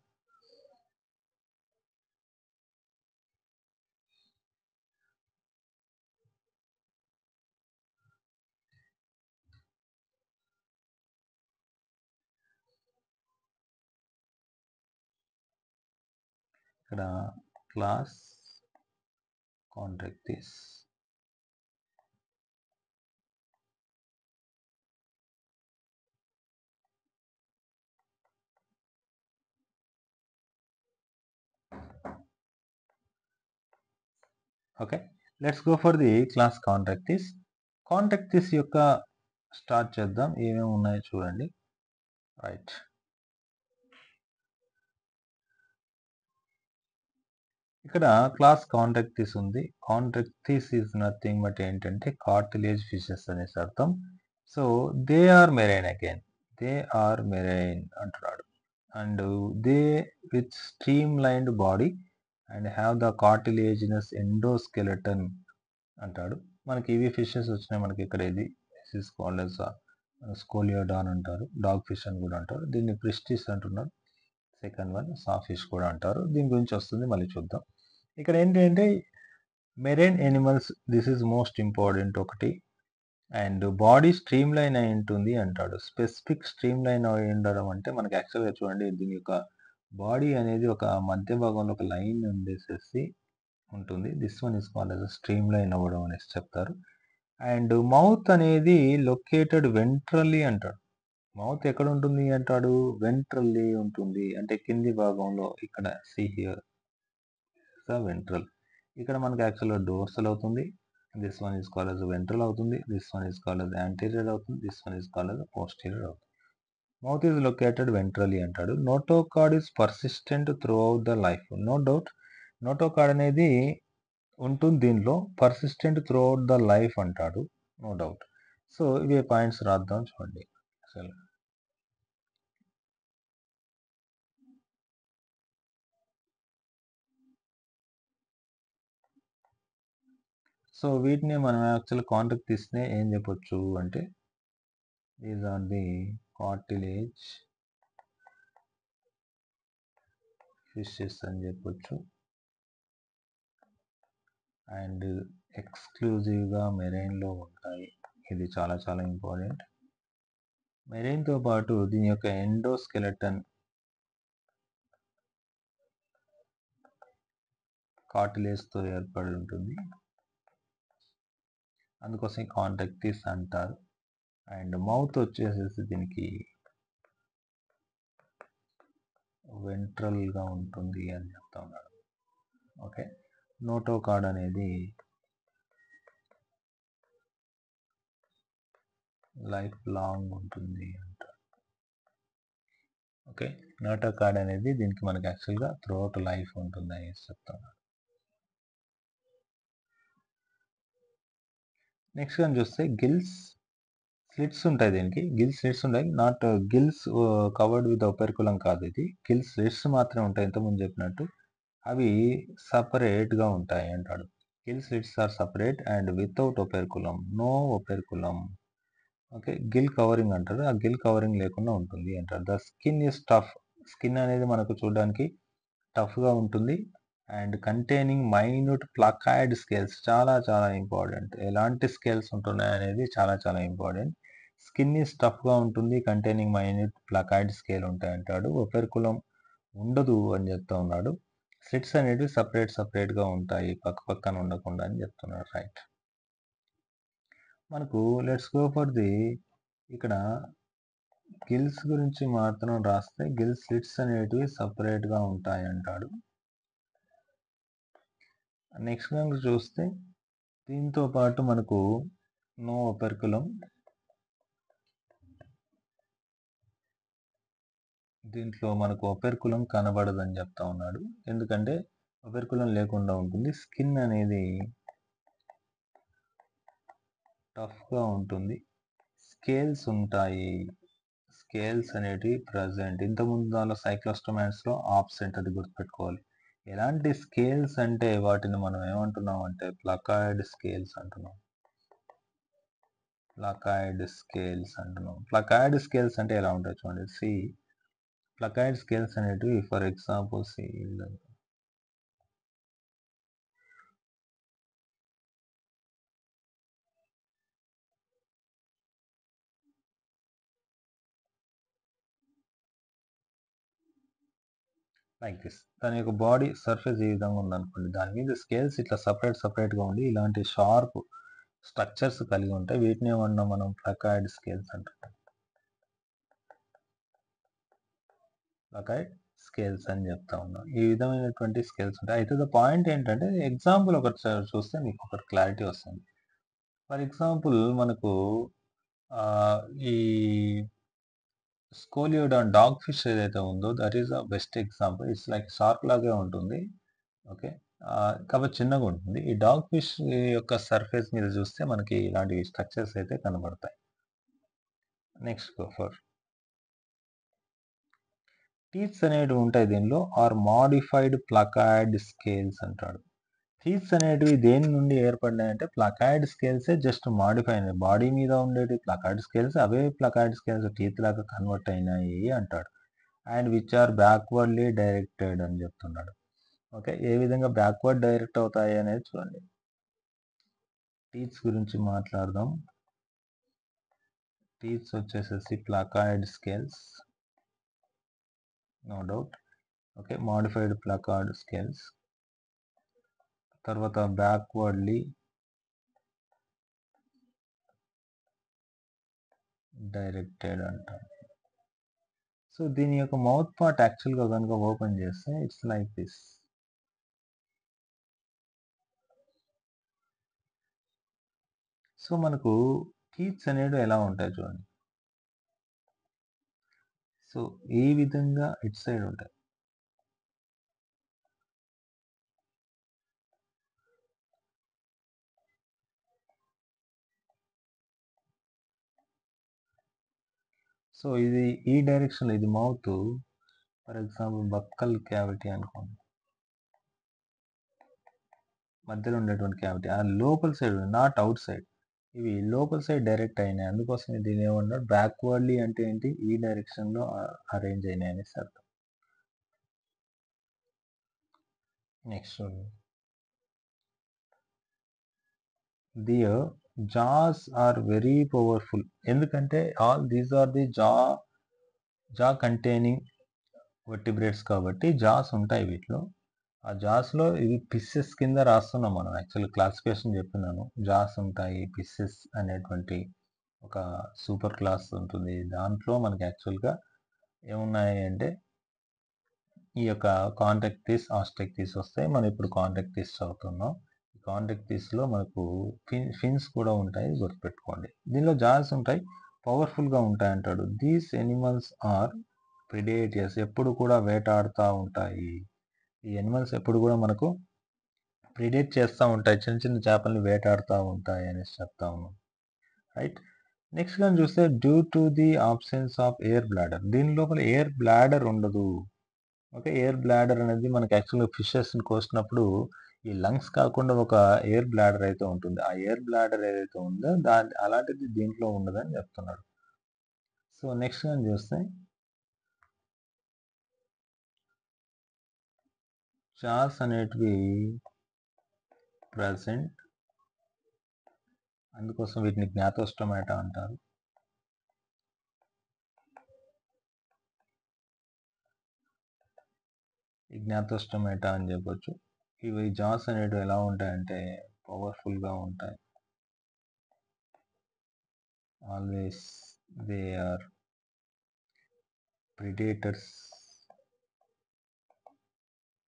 ఇక్కడ class chondrichthyes. Okay, let's go for the class chondrichthyes. Chondrichthyes యొక్క స్టార్ట్ చేద్దాం. ఏమేమి ఉన్నాయో చూడండి. రైట్. ఇక్కడ క్లాస్ కాంట్రాక్టీస్ ఉంది. కాంట్రాక్టీస్ ఈజ్ నథింగ్ బట్ ఏంటంటే కార్టిలేజ్ ఫిషెస్ అనేసి అర్థం. So they are marine again. They are marine అంటున్నాడు. And they with streamlined body and have the cartilaginous endoskeleton అంటాడు. మనకి ఇవి ఫిషెస్ వచ్చినాయి మనకి ఇక్కడ. ఇది ఇస్ కాల్డ్ as స్కోలియోడాన్ అంటారు. డాగ్ ఫిష్ అని కూడా అంటారు. దీన్ని ప్రిస్టిస్ అంటున్నారు. సెకండ్ వన్ సా ఫిష్ కూడా అంటారు. దీని గురించి వస్తుంది, మళ్ళీ చూద్దాం. ఇక్కడ ఏంటంటే marine animals, this is most important ఒకటి. అండ్ బాడీ స్ట్రీమ్ లైన్ అయి ఉంటుంది అంటాడు. స్పెసిఫిక్ స్ట్రీమ్ లైన్ అయి ఉండడం అంటే మనకి యాక్చువల్గా చూడండి, దీని యొక్క బాడీ అనేది ఒక మధ్య భాగంలో ఒక లైన్ ఉండేసేసి ఉంటుంది. This one is called as stream line అవ్వడం అనేసి చెప్తారు. అండ్ మౌత్ అనేది లొకేటెడ్ వెంట్రల్లీ అంటాడు. మౌత్ ఎక్కడ ఉంటుంది అంటాడు? వెంట్రల్లీ ఉంటుంది. అంటే కింది భాగంలో. ఇక్కడ సి హియర్ ద వెంట్రల్. ఇక్కడ మనకి యాక్చువల్గా డోర్సల్ అవుతుంది. This one is called as ventral అవుతుంది. This one is called as anterior అవుతుంది. This one is called as posterior అవుతుంది. మౌత్ ఈజ్ లొకేటెడ్ వెంట్రల్లీ అంటాడు. Notochord is persistent throughout the life. No doubt notochord అనేది ఉంటుంది దీనిలో. Persistent throughout the life అంటాడు. No doubt. So ఇవే points రాద్దాం చూడండి. అసలు సో వీటిని మనం యాక్చువల్ కాంటాక్ట్ తీస్తే ఏం చెప్పొచ్చు అంటే these are the cartilage fishes అని చెప్పొచ్చు. అండ్ ఎక్స్క్లూజివ్గా మెరైన్లో ఉంటాయి. ఇది చాలా చాలా ఇంపార్టెంట్. మెరైన్తో పాటు దీని యొక్క ఎండోస్కెలటన్ కార్టిలేజ్తో ఏర్పడి ఉంటుంది, అందుకోసం కాంటాక్టిస్ అంటారు. అండ్ మౌత్ వచ్చేసేసి దీనికి వెంట్రల్గా ఉంటుంది అని చెప్తా ఉన్నాడు. ఓకే, నోటోకార్డ్ అనేది లైఫ్ లాంగ్ ఉంటుంది అంటారు. ఓకే, నోటోకార్డ్ అనేది దీనికి మనకి యాక్చువల్గా త్రూఅవుట్ లైఫ్ ఉంటుంది అని చెప్తున్నాడు. నెక్స్ట్ కానీ చూస్తే గిల్స్ స్లిట్స్ ఉంటాయి, దీనికి గిల్స్ స్లిట్స్ ఉంటాయి. నాట్ గిల్స్ కవర్డ్ విత్ ఒపెర్కులం కాదు, ఇది గిల్స్ స్లిట్స్ మాత్రమే ఉంటాయి ఇంతకుముందు చెప్పినట్టు. అవి సపరేట్గా ఉంటాయి అంటాడు. Gill slits are separate and without operculum, no operculum. Okay, gill covering అంటారు, ఆ గిల్ కవరింగ్ లేకుండా ఉంటుంది అంటారు. The skin is tough, skin అనేది మనకు చూడడానికి టఫ్గా ఉంటుంది. And containing minute placoid scales, చాలా చాలా ఇంపార్టెంట్. ఎలాంటి స్కేల్స్ ఉంటున్నాయి అనేది చాలా చాలా ఇంపార్టెంట్. స్కిన్ ఈస్ టఫ్గా ఉంటుంది, కంటైనింగ్ మైన్యూట్ ప్లకాయిడ్ స్కేల్ ఉంటాయి అంటాడు. ఒపెర్కులం ఉండదు అని చెప్తా ఉన్నాడు. స్లిట్స్ అనేవి సపరేట్గా ఉంటాయి, పక్క పక్కన ఉండకుండా అని చెప్తున్నాడు. రైట్, మనకు లెట్స్ గో ఫర్ ది ఇక్కడ గిల్స్ గురించి మాత్రం రాస్తే గిల్ స్లిట్స్ అనేటివి సపరేట్గా ఉంటాయి అంటాడు. నెక్స్ట్ కనుక చూస్తే దీంతో పాటు మనకు నో ఒపెర్కులం, దీంట్లో మనకు ఒపెర్కులం కనబడదని చెప్తా ఉన్నాడు. ఎందుకంటే ఒపెర్కులం లేకుండా ఉంటుంది, స్కిన్ అనేది టఫ్గా ఉంటుంది, స్కేల్స్ ఉంటాయి. స్కేల్స్ అనేటివి ప్రజెంట్, ఇంతకుముందు దానిలో సైక్లోస్టోమాట్స్లో ఆబ్సెంట్, అది గుర్తుపెట్టుకోవాలి. ఎలాంటి స్కేల్స్ అంటే వాటిని మనం ఏమంటున్నాం అంటే ప్లకాయిడ్ స్కేల్స్ అంటున్నాం. ప్లకాయిడ్ స్కేల్స్ అంటున్నాం. ప్లకాయిడ్ స్కేల్స్ అంటే ఎలా ఉంటాయి చూడండి. సి ప్లకాయిడ్ స్కేల్స్ అనేటివి for example C like this. దాని యొక్క బాడీ సర్ఫేస్ ఈ విధంగా ఉందనుకోండి, దాని మీద స్కేల్స్ ఇట్లా సపరేట్గా ఉండి ఇలాంటి షార్ప్ స్ట్రక్చర్స్ కలిగి ఉంటాయి. వీటిని ఏమన్నా మనం ప్లకాయిడ్ స్కేల్స్ అంటాం. ప్లకాయిడ్ స్కేల్స్ అని చెప్తా ఉన్నాం. ఈ విధమైనటువంటి స్కేల్స్ ఉంటాయి. అయితే ద పాయింట్ ఏంటంటే ఎగ్జాంపుల్ ఒకటి చూస్తే మీకు ఒక క్లారిటీ వస్తుంది. ఫర్ ఎగ్జాంపుల్ మనకు ఈ స్కోలియోడాన్ డాగ్ ఫిష్ ఏదైతే ఉందో that is the best example. It's like shark లాగే ఉంటుంది. ఓకే, కాబట్టి చిన్నగా ఉంటుంది. ఈ డాగ్ ఫిష్ యొక్క సర్ఫేస్ మీద చూస్తే మనకి ఇలాంటి స్ట్రక్చర్స్ అయితే కనబడతాయి. నెక్స్ట్ గో ఫర్ టీత్స్ అనేటివి ఉంటాయి దీనిలో, ఆర్ మాడిఫైడ్ ప్లకాయిడ్ స్కేల్స్ అంటాడు. టీత్స్ అనేటివి దేని నుండి ఏర్పడినాయంటే ప్లకాయిడ్ స్కేల్సే జస్ట్ మాడిఫై అయినాయి. బాడీ మీద ఉండేటి ప్లకాయిడ్ స్కేల్స్ అవే ప్లకాయిడ్ స్కేల్స్ టీత్ లాగా కన్వర్ట్ అయినాయి అంటాడు. అండ్ విచ్ ఆర్ బ్యాక్వర్డ్లీ డైరెక్టెడ్ అని చెప్తున్నాడు. ఓకే, ఏ విధంగా బ్యాక్వర్డ్ డైరెక్ట్ అవుతాయి అనేది చూడండి. టీత్స్ గురించి మాట్లాడదాం. టీత్స్ వచ్చేసేసి placoid scales, no doubt. Okay, modified placoid scales, తర్వాత బ్యాక్వర్డ్లీ డైరెక్టెడ్ అంటాం. సో దీని యొక్క మౌత్ పార్ట్ యాక్చువల్గా కనుక ఓపెన్ చేస్తే ఇట్స్ లైక్ దిస్. సో మనకు టీత్స్ అనేవి ఎలా ఉంటాయి చూడండి. సో ఈ విధంగా ఇట్ సైడ్ ఉంటాయి. సో ఇది ఈ డైరెక్షన్, ఇది mouth. For example buccal cavity అనుకోండి. మధ్యలో ఉండేటువంటి క్యావిటీ ఆ లోపల సైడ్ నాట్ అవుట్ సైడ్. ఇవి లోపల సైడ్ డైరెక్ట్ అయినాయి. అందుకోసం దీన్ని ఏమన్నారు బ్యాక్వర్డ్లీ అంటే ఏంటి ఈ డైరెక్షన్‌లో అరేంజ్ అయినాయి అనేసి అర్థం. నెక్స్ట్ చూడండి. Their jaws are very powerful. ఎందుకంటే all these are the jaw containing vertebrates కాబట్టి జాస్ ఉంటాయి వీటిలో. ఆ జాస్‌లో ఇవి పిసెస్ కింద రాస్తున్నాం మనం. యాక్చువల్లీ క్లాసిఫికేషన్ చెప్పినాను. జాస్ ఉంటాయి. పిసెస్ అనేటువంటి ఒక సూపర్ క్లాస్ ఉంటుంది. దాంట్లో మనకి యాక్చువల్‌గా ఏమున్నాయి అంటే ఈ యొక్క కాంట్రాక్టిస్, ఆస్ట్రక్టిస్ వస్తాయి. మనం ఇప్పుడు కాంట్రాక్టిస్ చదువుతున్నాం. కాంట్రాక్టిస్‌లో మనకు ఫిన్స్ కూడా ఉంటాయి గుర్తుపెట్టుకోండి. దీనిలో జాస్ ఉంటాయి. పవర్‌ఫుల్‌గా ఉంటాయంటాడు. దీస్ యానిమల్స్ ఆర్ ప్రిడేటర్స్ ఎప్పుడు కూడా వేటాడుతా ఉంటాయి. ఈ యానిమల్స్ ఎప్పుడు కూడా మనకు ప్రిడేట్ చేస్తా ఉంటాయి. చిన్న చిన్న చేపల్ని వేటాడుతా ఉంటాయి అనేసి చెప్తా ఉన్నాం. రైట్. నెక్స్ట్ గాని చూస్తే due to the absence of air bladder. దీని లోపల ఎయిర్ బ్లాడర్ ఉండదు. ఓకే. ఎయిర్ బ్లాడర్ అనేది మనకి యాక్చువల్‌గా ఫిషెస్‌ని కోసినప్పుడు ఈ లంగ్స్ కాకుండా ఒక ఎయిర్ బ్లాడర్ అయితే ఉంటుంది. ఆ ఎయిర్ బ్లాడర్ ఏదైతే ఉందో అలాంటిది దీంట్లో ఉండదని చెప్తున్నాడు. సో నెక్స్ట్ గాని చూస్తే జాస్ అనేటివి ప్రెజెంట్. అందుకోసం వీటిని జ్ఞాతోస్టోమాటా అంటారు. ఈ జ్ఞాతోస్టోమాటా అని చెప్పొచ్చు. ఇవి జాస్ అనేటివి ఎలా ఉంటాయంటే పవర్‌ఫుల్‌గా ఉంటాయి. ఆల్వేస్ దే ఆర్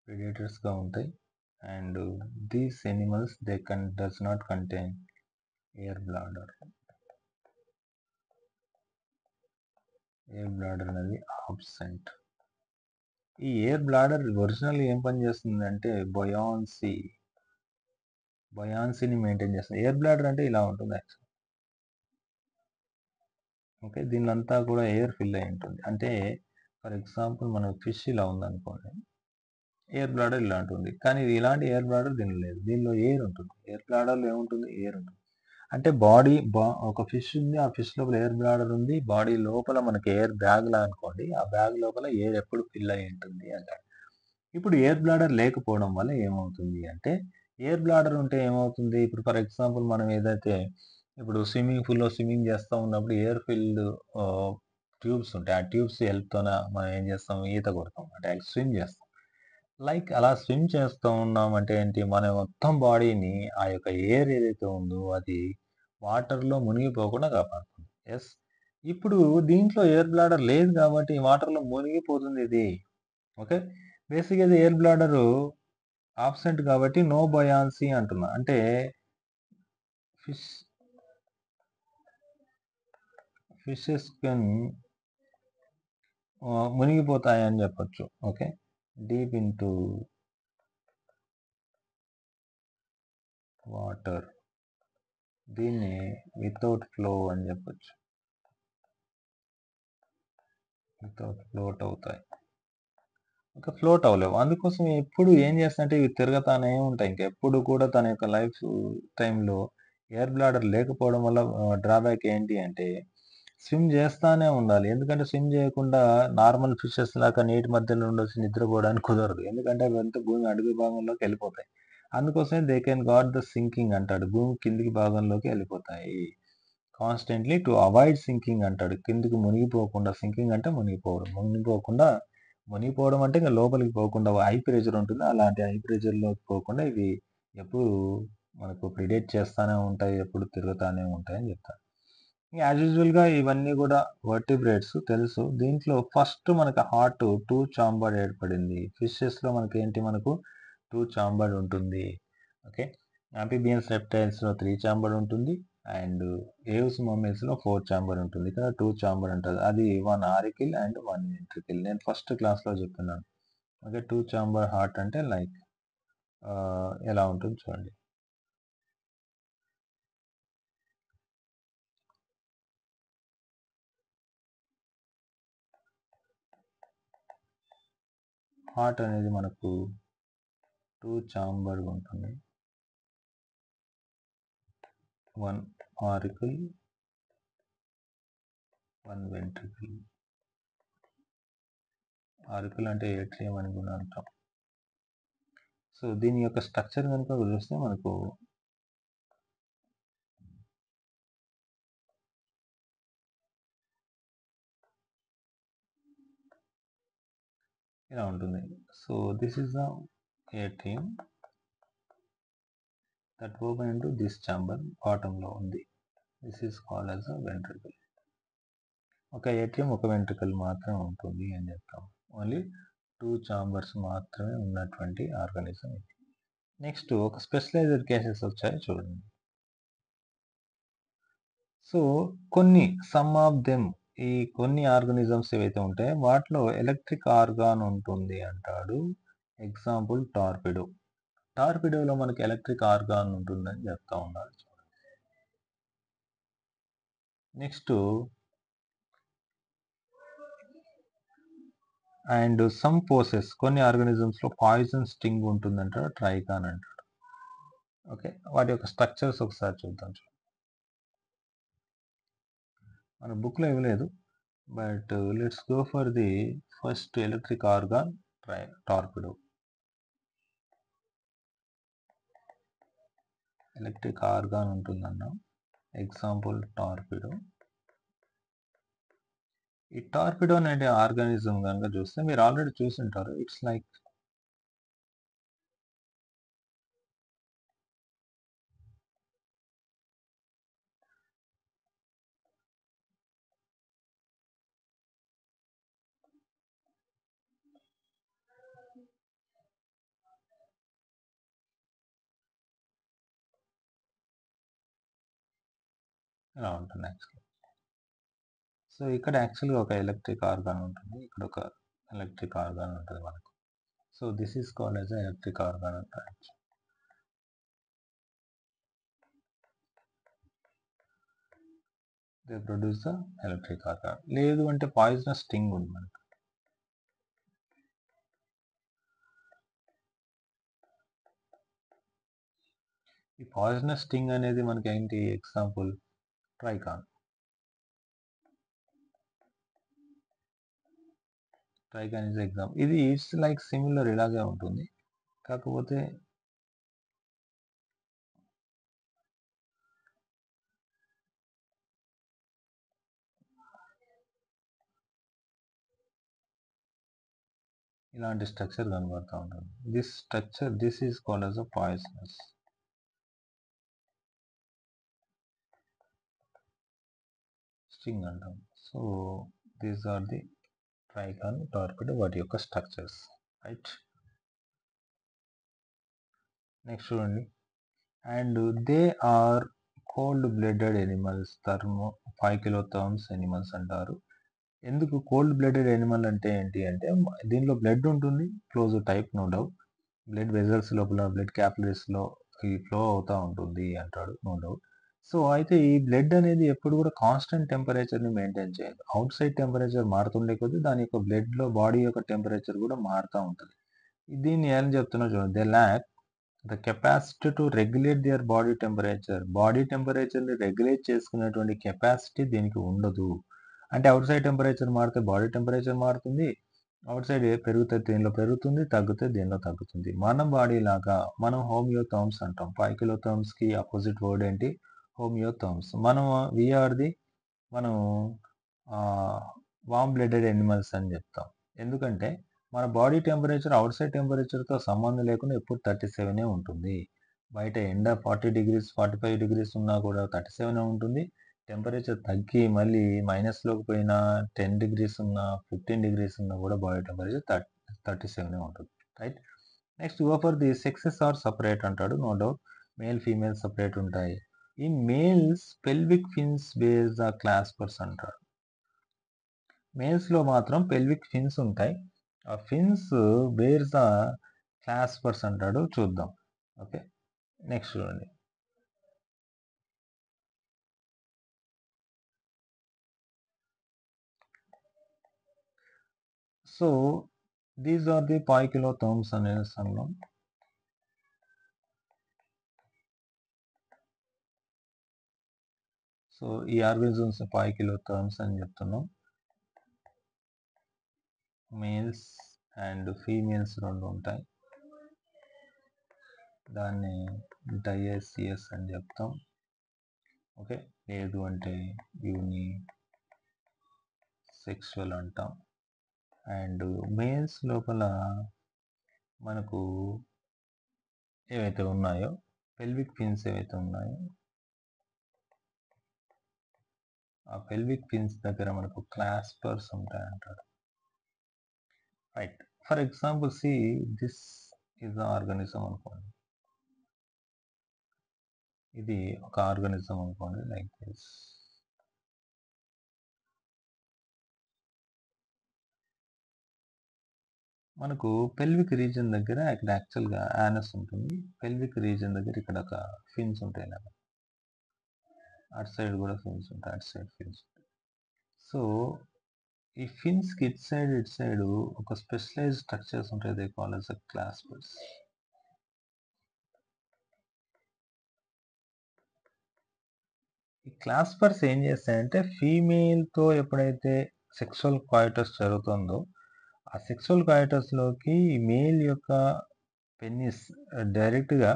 ప్రిడేటర్స్‌గా ఉంటాయి. And these animals does not contain air bladder. Air bladder అనేది ఆబ్సెంట్. ఈ ఎయిర్ బ్లాడర్ ఒరిజినల్ ఏం పని చేస్తుందంటే బయాన్సీని మెయింటైన్ చేస్తుంది. ఎయిర్ బ్లాడర్ అంటే ఇలా ఉంటుంది యాక్చువల్లీ. ఓకే. దీనిలో అంతా కూడా ఎయిర్ ఫిల్ అయి ఉంటుంది. అంటే ఫర్ ఎగ్జాంపుల్ మన ఫిష్ ఇలా ఉందనుకోండి. ఎయిర్ బ్లాడర్ ఇలా ఉంటుంది. కానీ ఇది ఇలాంటి ఎయిర్ బ్లాడర్ దీనిలో లేదు. దీనిలో ఎయిర్ ఉంటుంది. ఎయిర్ బ్లాడర్‌లో ఏముంటుంది? ఎయిర్ ఉంటుంది. అంటే ఒక ఫిష్ ఉంది. ఆ ఫిష్ లోపల ఎయిర్ బ్లాడర్ ఉంది. బాడీ లోపల మనకి ఎయిర్ బ్యాగ్‌లా అనుకోండి. ఆ బ్యాగ్ లోపల ఎయిర్ ఎప్పుడు ఫిల్ అయ్యి ఉంటుంది అంటాడు. ఇప్పుడు ఎయిర్ బ్లాడర్ లేకపోవడం వల్ల ఏమవుతుంది అంటే, ఎయిర్ బ్లాడర్ ఉంటే ఏమవుతుంది? ఇప్పుడు ఫర్ ఎగ్జాంపుల్ మనం ఏదైతే ఇప్పుడు స్విమ్మింగ్ పూల్‌లో స్విమ్మింగ్ చేస్తా ఉన్నప్పుడు ఎయిర్ ఫిల్డ్ ఆహ్, ట్యూబ్స్ ఉంటాయి. ఆ ట్యూబ్స్ హెల్ప్‌తోన మనం ఏం చేస్తాం? ఈత కొడతాం. అంటే స్విమ్ చేస్తాం. లైక్ అలా స్విమ్ చేస్తూ ఉన్నామంటే ఏంటి? మన మొత్తం బాడీని ఆ యొక్క ఎయిర్ ఏదైతే ఉందో అది వాటర్‌లో మునిగిపోకుండా కాపాడుతుంది. యెస్. ఇప్పుడు దీంట్లో ఎయిర్ బ్లాడర్ లేదు కాబట్టి వాటర్‌లో మునిగిపోతుంది ఇది. ఓకే. బేసిక్‌గా ఇది ఎయిర్ బ్లాడరు ఆబ్సెంట్ కాబట్టి నో బయాన్సీ అంటున్నా. అంటే ఫిష్ ఫిషెస్ కెన్ మునిగిపోతాయని చెప్పొచ్చు. ఓకే. Deep into water. దీన్ని వితౌట్ ఫ్లో అని చెప్పొచ్చు. వితౌట్ ఫ్లోట్ అవుతాయి. ఇంకా ఫ్లోట్ అవ్వలేవు. అందుకోసం ఎప్పుడు ఏం చేస్తాయంటే ఇవి తిరగతానే ఉంటాయి. ఇంకెప్పుడు కూడా తన యొక్క లైఫ్ టైమ్‌లో ఎయిర్ బ్లాడర్ లేకపోవడం వల్ల డ్రాబ్యాక్ ఏంటి అంటే స్విమ్ చేస్తానే ఉండాలి. ఎందుకంటే స్విమ్ చేయకుండా నార్మల్ ఫిషెస్ లాగా నీటి మధ్యలో ఉండొచ్చి నిద్రపోవడానికి కుదరదు. ఎందుకంటే అవంతా భూమి అడుగు భాగంలోకి వెళ్ళిపోతాయి. అందుకోసమే they can got the sinking అంటాడు. భూమి కిందికి భాగంలోకి వెళ్ళిపోతాయి. కాన్స్టెంట్‌లీ టు అవాయిడ్ సింకింగ్ అంటాడు. కిందకి మునిగిపోకుండా సింకింగ్ అంటే మునిగిపోవడం. మునిగిపోవడం అంటే ఇంక లోపలికి పోకుండా హై ప్రెషర్ ఉంటుంది. అలాంటి హై ప్రెషర్‌లోకి పోకుండా ఇవి ఎప్పుడు మనకు ప్రిడేట్ చేస్తానే ఉంటాయి. ఎప్పుడు తిరుగుతానే ఉంటాయని చెప్తారు. యాజ్ యూజువల్‌గా ఇవన్నీ గూడా వర్టిబ్రేట్స్ తెలుసు. దీంట్లో ఫస్ట్ మనకు హార్ట్ 2 చాంబర్ ఏర్పడింది. ఫిషెస్‌లో మనకు 2 చాంబర్ ఉంటుంది. ఓకే. యాంఫిబియన్స్, రెప్టైల్స్‌లో 3 చాంబర్ ఉంటుంది. అండ్ ఏవ్స్, మమ్మీస్‌లో 4 చాంబర్ ఉంటుంది. ఇక్కడ 2 చాంబర్ ఉంటది. అది 1 ఆరికిల్ అండ్ 1 వెంట్రికిల్. నేను ఫస్ట్ క్లాస్‌లో చెప్పినాను. ఓకే. 2 చాంబర్ హార్ట్ అంటే లైక్ ఎలా ఉంటుంది చూడండి. హార్ట్ అనేది మనకు 2 చాంబర్ ఉంటుంది. one auricle, one ventricle. ఆరికల్ అంటే ఏట్రియం అని కూడా అంటాం. సో దీని యొక్క స్ట్రక్చర్ కనుక చూస్తే మనకు ఇలా ఉంటుంది. So this is the atrium that open into this chamber, బాటంలో ఉంది. This is called as a ventricle. ఒక ఏట్రియం ఒక వెంట్రికల్ మాత్రమే ఉంటుంది అని చెప్తాం. ఓన్లీ 2 ఛాంబర్స్ మాత్రమే ఉన్నటువంటి ఆర్గానిజం ఇది. నెక్స్ట్ ఒక స్పెషలైజ్డ్ కేసెస్ వచ్చాయి చూడండి. సో కొన్ని సమ్ ఆఫ్ దెమ్, ఈ కొన్ని ఆర్గానిజమ్స్ ఏవైతే ఉంటాయో వాటిలో ఎలక్ట్రిక్ ఆర్గాన్ ఉంటుంది అంటాడు. Example torpedo. టార్పిడోలో మనకి ఎలక్ట్రిక్ ఆర్గాన్ ఉంటుందని చెప్తా ఉన్నాడు. నెక్స్ట్ అండ్ సమ్ పోసెస్, కొన్ని ఆర్గానిజమ్స్ లో పాయిజన్ స్టింగ్ ఉంటుందంటాడు. ట్రైకాన్ అంటాడు. ఓకే, వాటి యొక్క స్ట్రక్చర్స్ ఒకసారి చూద్దాం. మన బుక్ లో ఇవ్వలేదు, but let's go for the first electric organ torpedo. Electric organ ఉంటుందన్నాం. Example torpedo. ఈ టార్పిడో అనే ఆర్గానిజం కనుక చూస్తే మీరు ఆల్రెడీ చూసి ఉంటారు. ఇట్స్ లైక్ ఇలా ఉంటుంది యాక్చువల్లీ. సో ఇక్కడ యాక్చువల్గా ఒక ఎలక్ట్రిక్ ఆర్గాన్ ఉంటుంది, ఇక్కడ ఒక ఎలక్ట్రిక్ ఆర్గాన్ ఉంటుంది మనకు. So this is called as electric organ అంటారు. They produce the electric organ. లేదు అంటే పాయిజనస్ స్టింగ్ ఉంది మనకు. ఈ పాయిజనస్ స్టింగ్ అనేది మనకి ఏంటి? Example trygon. Trygon is example. ఇది ఇట్స్ లైక్ సిమిలర్, ఇలాగే ఉంటుంది, కాకపోతే ఇలాంటి స్ట్రక్చర్ కనబడుతూ ఉంటుంది. This structure, this is called as a poisonous string అంటాం. So these are the trygon, torpedo, వాటి యొక్క స్ట్రక్చర్స్. రైట్. నెక్స్ట్ చూడండి. And they are cold blooded animals. 5 poikilotherms animals అంటారు. ఎందుకు కోల్డ్ బ్లడెడ్ ఎనిమల్ అంటే ఏంటి అంటే, దీనిలో బ్లడ్ ఉంటుంది, close type, no doubt. Blood vessels లోపల, బ్లడ్ క్యాపిలరీస్ లో ఈ ఫ్లో అవుతూ ఉంటుంది అంటాడు, నో డౌట్. సో అయితే ఈ బ్లడ్ అనేది ఎప్పుడు కూడా కాన్స్టెంట్ టెంపరేచర్ ని మెయింటైన్ చేయదు. అవుట్ సైడ్ టెంపరేచర్ మారుతుండే కొద్దీ దాని యొక్క బ్లడ్ లో బాడీ యొక్క టెంపరేచర్ కూడా మారుతూ ఉంటుంది. దీన్ని ఏం చెప్తున్నా చూడండి. They lack the capacity to regulate their body temperature. Body temperature ని రెగ్యులేట్ చేసుకునేటువంటి కెపాసిటీ దీనికి ఉండదు. అంటే అవుట్ సైడ్ టెంపరేచర్ మారితే బాడీ టెంపరేచర్ మారుతుంది, అవుట్ సైడ్ పెరిగితే దీనిలో పెరుగుతుంది, తగ్గితే దీనిలో తగ్గుతుంది. మన బాడీ లాగా మనం హోమియోథర్మ్స్ అంటాం. 5 కిలోథర్మ్స్ కి అపోజిట్ వర్డ్ ఏంటి? హోమియోథర్మ్స్. మనం మనం వామ్ బ్లడెడ్ ఎనిమల్స్ అని చెప్తాం. ఎందుకంటే మన బాడీ టెంపరేచర్ అవుట్ సైడ్ టెంపరేచర్తో సంబంధం లేకుండా ఎప్పుడు 37 ఉంటుంది. బయట ఎండ 40 డిగ్రీస్ 45 డిగ్రీస్ ఉన్నా కూడా 37 ఉంటుంది. టెంపరేచర్ తగ్గి మళ్ళీ మైనస్లోకి పోయినా 10 డిగ్రీస్ ఉన్నా 15 డిగ్రీస్ ఉన్నా కూడా బాడీ టెంపరేచర్ 37 ఉంటుంది. Right. Next go for the sexes are separate అంటాడు. No doubt male female separate ఉంటాయి. ఈ males pelvic fins bear the claspers అంటాడు. మేల్స్ లో మాత్రం పెల్విక్ ఫిన్స్ ఉంటాయి. ఆ ఫిన్స్ బేర్ ద క్లాస్పర్స్ అంటాడు. చూద్దాం. ఓకే, నెక్స్ట్ చూడండి. సో దీస్ ఆర్ ది 5 కిలోథర్మ్స్ అనే అన్నాం. సో ఈ ఆర్గానిజమ్స్ 5 కిలోథర్మ్స్ అని చెప్తున్నాం. మేల్స్ అండ్ ఫీమేల్స్ 2 ఉంటాయి. దాన్ని డైఎసియస్ అని చెప్తాం. ఓకే, లేదు అంటే యూని సెక్షువల్ అంటాం. అండ్ మేల్స్ లోపల మనకు ఏవైతే ఉన్నాయో పెల్విక్ ఫిన్స్ ఏవైతే ఉన్నాయో ఆ పెల్విక్ ఫిన్స్ దగ్గర మనకు క్లాస్పర్స్ ఉంటాయంటారు. Right, for example see this is organism అనుకోండి. ఇది ఒక ఆర్గానిజం అనుకోండి, లైక్ దిస్. మనకు పెల్విక్ రీజన్ దగ్గర ఇక్కడ యాక్చువల్గా యానస్ ఉంటుంది. పెల్విక్ రీజన్ దగ్గర ఇక్కడ ఒక ఫిన్స్ ఉంటాయి ఇలాగా. అటు సైడ్ కూడా ఫిన్స్ ఉంటాయి, అటు సైడ్ ఫిన్స్ ఉంటాయి. సో ఈ ఫిన్స్ కి ఇటు సైడ్ ఒక స్పెషలైజ్డ్ స్ట్రక్చర్స్ ఉంటాయి. They call as a claspers. ఈ క్లాస్పర్స్ ఏం చేస్తాయంటే ఫీమేల్ తో ఎప్పుడైతే సెక్షువల్ కాయిటస్ జరుగుతుందో ఆ సెక్షువల్ కాయిటస్ లోకి మేల్ యొక్క పెనిస్ డైరెక్ట్ గా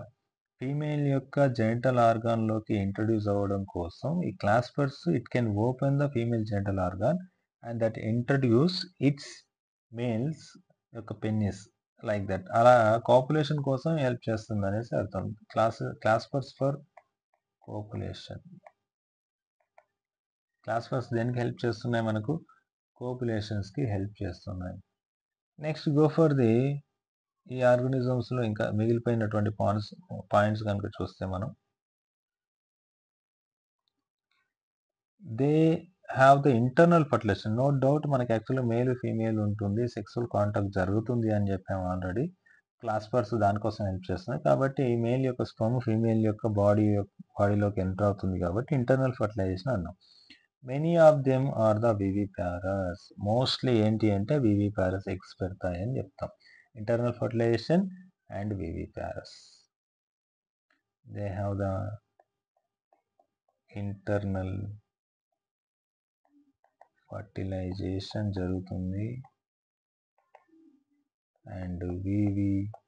ఫీమేల్ యొక్క జెనిటల్ ఆర్గాన్ లోకి ఇంట్రడ్యూస్ అవ్వడం కోసం ఈ claspers it can open the female genital organ and that introduce its males యొక్క పెనిస్ లైక్ దట్. అలా కాపులేషన్ కోసం హెల్ప్ చేస్తుంది అనేసి అర్థం. Claspers for copulation. క్లాస్పర్స్ దేనికి హెల్ప్ చేస్తున్నాయి? మనకు కోపులేషన్స్ కి హెల్ప్ చేస్తున్నాయి. నెక్స్ట్ గో ఫర్ ది ఈ ఆర్గానిజమ్స్ లో ఇంకా మిగిలిపోయినటువంటి పాయింట్స్ కనుక చూస్తే మనం they have the internal fertilisation. No doubt మనకి యాక్చువల్గా మేల్ ఫీమేల్ ఉంటుంది, సెక్సువల్ కాంటాక్ట్ జరుగుతుంది అని చెప్పాము ఆల్రెడీ. క్లాస్పర్స్ దానికోసం హెల్ప్ చేస్తున్నాయి కాబట్టి మేల్ యొక్క స్పర్మ్ ఫీమేల్ యొక్క బాడీలోకి ఎంటర్ అవుతుంది కాబట్టి ఇంటర్నల్ ఫర్టిలైజేషన్ అన్నాం. Many of them are the viviparous. Mostly ఏంటి అంటే వివిపారస్ ఎగ్స్ పెడతాయి అని చెప్తాం. Internal fertilization and viviparous. They have the internal fertilization జరుగుతుంది అండ్ వివిపారస్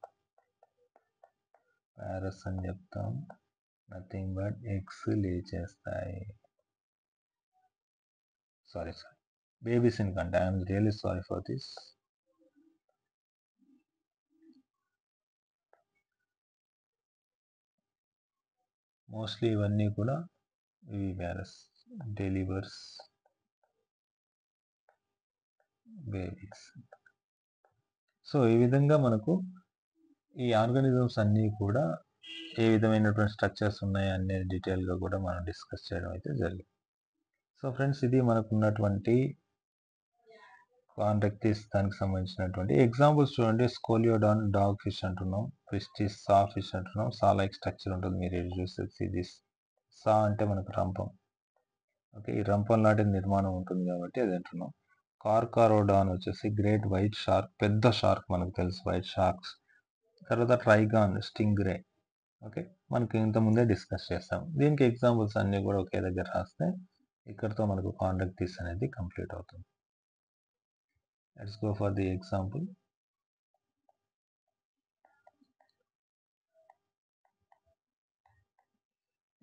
అని చెప్తాం. నథింగ్ బట్ ఎగ్స్ లే చేస్తాయి. Sorry, babies in country. I am really sorry for this. Mostly ఇవన్నీ కూడా వివిపారస్ డెలివర్స్ బేబీస్. సో ఈ విధంగా మనకు ఈ ఆర్గానిజమ్స్ అన్నీ కూడా ఏ విధమైనటువంటి స్ట్రక్చర్స్ ఉన్నాయి అనే డీటెయిల్గా కూడా మనం డిస్కస్ చేయడం అయితే జరిగింది. సో ఫ్రెండ్స్, ఇది మనకు ఉన్నటువంటి కాంట్రాక్టిస్ దానికి సంబంధించినటువంటి ఎగ్జాంపుల్స్ చూడండి. స్కోలియోడాన్ డాగ్ ఫిష్ అంటున్నాం, ప్రిస్టిస్ సా ఫిష్ అంటున్నాం. సా లైక్ స్ట్రక్చర్ ఉంటుంది, మీరు ఏది చూస్తే దిస్. సా అంటే మనకు రంపం. ఓకే, ఈ రంపం లాంటి నిర్మాణం ఉంటుంది కాబట్టి అది అంటున్నాం. కార్కారోడాన్ వచ్చేసి గ్రేట్ వైట్ షార్క్, పెద్ద షార్క్ మనకు తెలుసు, వైట్ షార్క్స్. తర్వాత ట్రైగాన్ స్టింగ్రే. ఓకే, మనకి ఇంత ముందే డిస్కస్ చేస్తాం. దీనికి ఎగ్జాంపుల్స్ అన్ని కూడా ఒకే దగ్గర రాస్తే ఇక్కడతో మనకు కాంట్రాక్టిస్ అనేది కంప్లీట్ అవుతుంది. Let's go for the example.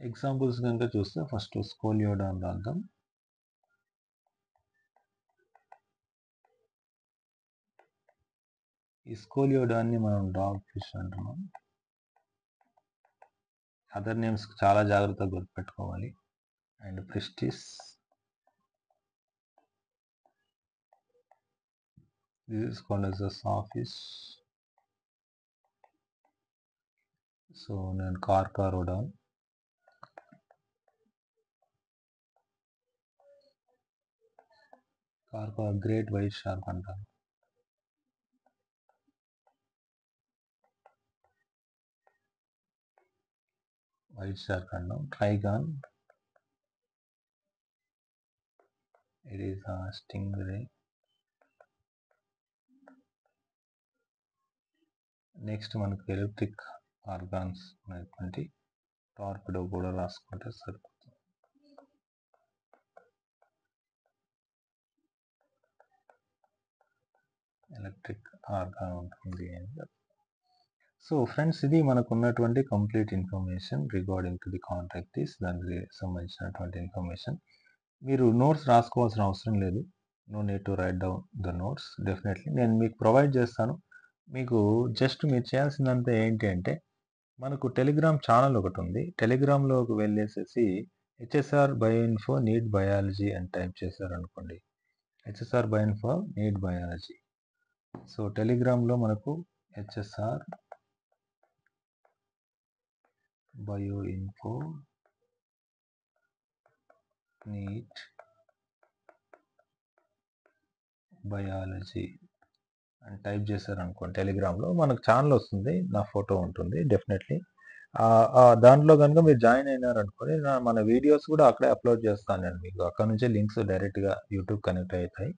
Examples కనుక చూస్తే ఫస్ట్ స్కోలియోడాన్ రాద్దాం. ఈ స్కోలియోడాన్ని మనం డాగ్ ఫిష్ అంటున్నాం. అదర్ నేమ్స్ చాలా జాగ్రత్తగా గుర్తుపెట్టుకోవాలి. And ప్రిస్టిస్, this is called as a sawfish. So నేను కార్కారోడాన్, గ్రేట్ వైట్ షార్క్ అంటారు. వైట్ షార్క్ అన్నాం. ట్రైగాన్, ఇట్ ఈస్ స్టింగ్రే. నెక్స్ట్ మనకు ఎలక్ట్రిక్ ఆర్గాన్స్ ఉన్నటువంటి టార్పిడో కూడా రాసుకుంటే సరిపోతుంది. ఎలక్ట్రిక్ ఆర్గాన్ ఉంటుంది. సో ఫ్రెండ్స్, ఇది మనకు ఉన్నటువంటి complete information regarding to the contract దానికి సంబంధించినటువంటి ఇన్ఫర్మేషన్. మీరు నోట్స్ రాసుకోవాల్సిన అవసరం లేదు. No need to write down the notes. Definitely నేను మీకు ప్రొవైడ్ చేస్తాను. మీకు జస్ట్ మీరు చేయాల్సిందంతా ఏంటి అంటే, మనకు టెలిగ్రామ్ ఛానల్ ఒకటి ఉంది. టెలిగ్రామ్లోకి వెళ్ళేసేసి హెచ్ఎస్ఆర్ బయోఇన్ఫో నీట్ బయాలజీ అని టైప్ చేశారనుకోండి. HSR BioInfo NEET biology. So టెలిగ్రామ్లో మనకు హెచ్ఎస్ఆర్ బయోఇన్ఫో నీట్ బయాలజీ అని టైప్ చేశారనుకోండి, టెలిగ్రామ్లో మనకు ఛానల్ వస్తుంది, నా ఫోటో ఉంటుంది. డెఫినెట్లీ దాంట్లో కనుక మీరు జాయిన్ అయినారనుకోండి, మన వీడియోస్ కూడా అక్కడే అప్లోడ్ చేస్తాను నేను మీకు. అక్కడ నుంచే లింక్స్ డైరెక్ట్గా యూట్యూబ్ కనెక్ట్ అవుతాయి.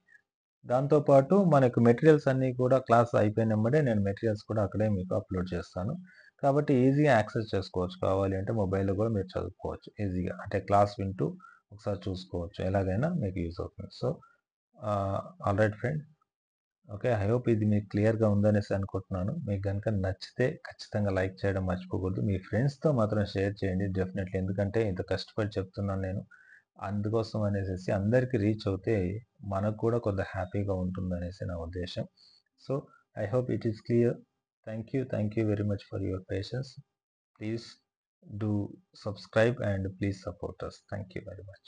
దాంతోపాటు మనకు మెటీరియల్స్ అన్నీ కూడా క్లాస్ అయిపోయినమ్మడే నేను మెటీరియల్స్ కూడా అక్కడే మీకు అప్లోడ్ చేస్తాను. కాబట్టి ఈజీగా యాక్సెస్ చేసుకోవచ్చు. కావాలి అంటే మొబైల్లో కూడా మీరు చదువుకోవచ్చు ఈజీగా. అంటే క్లాస్ వింటూ ఒకసారి చూసుకోవచ్చు. ఎలాగైనా మీకు యూజ్ అవుతుంది. So all right friend, okay, I hope ఇది మీకు క్లియర్గా ఉందనేసి అనుకుంటున్నాను. మీకు కనుక నచ్చితే ఖచ్చితంగా లైక్ చేయడం మర్చిపోకూడదు. మీ ఫ్రెండ్స్తో మాత్రం షేర్ చేయండి డెఫినెట్లీ. ఎందుకంటే ఇంత కష్టపడి చెప్తున్నాను నేను. అందుకోసం అనేసి అందరికీ రీచ్ అవుతే మనకు కూడా కొంత హ్యాపీగా ఉంటుందనేసి నా ఉద్దేశం. So I hope it is clear. Thank you very much for your patience. Please do subscribe and please support us. Thank you very much.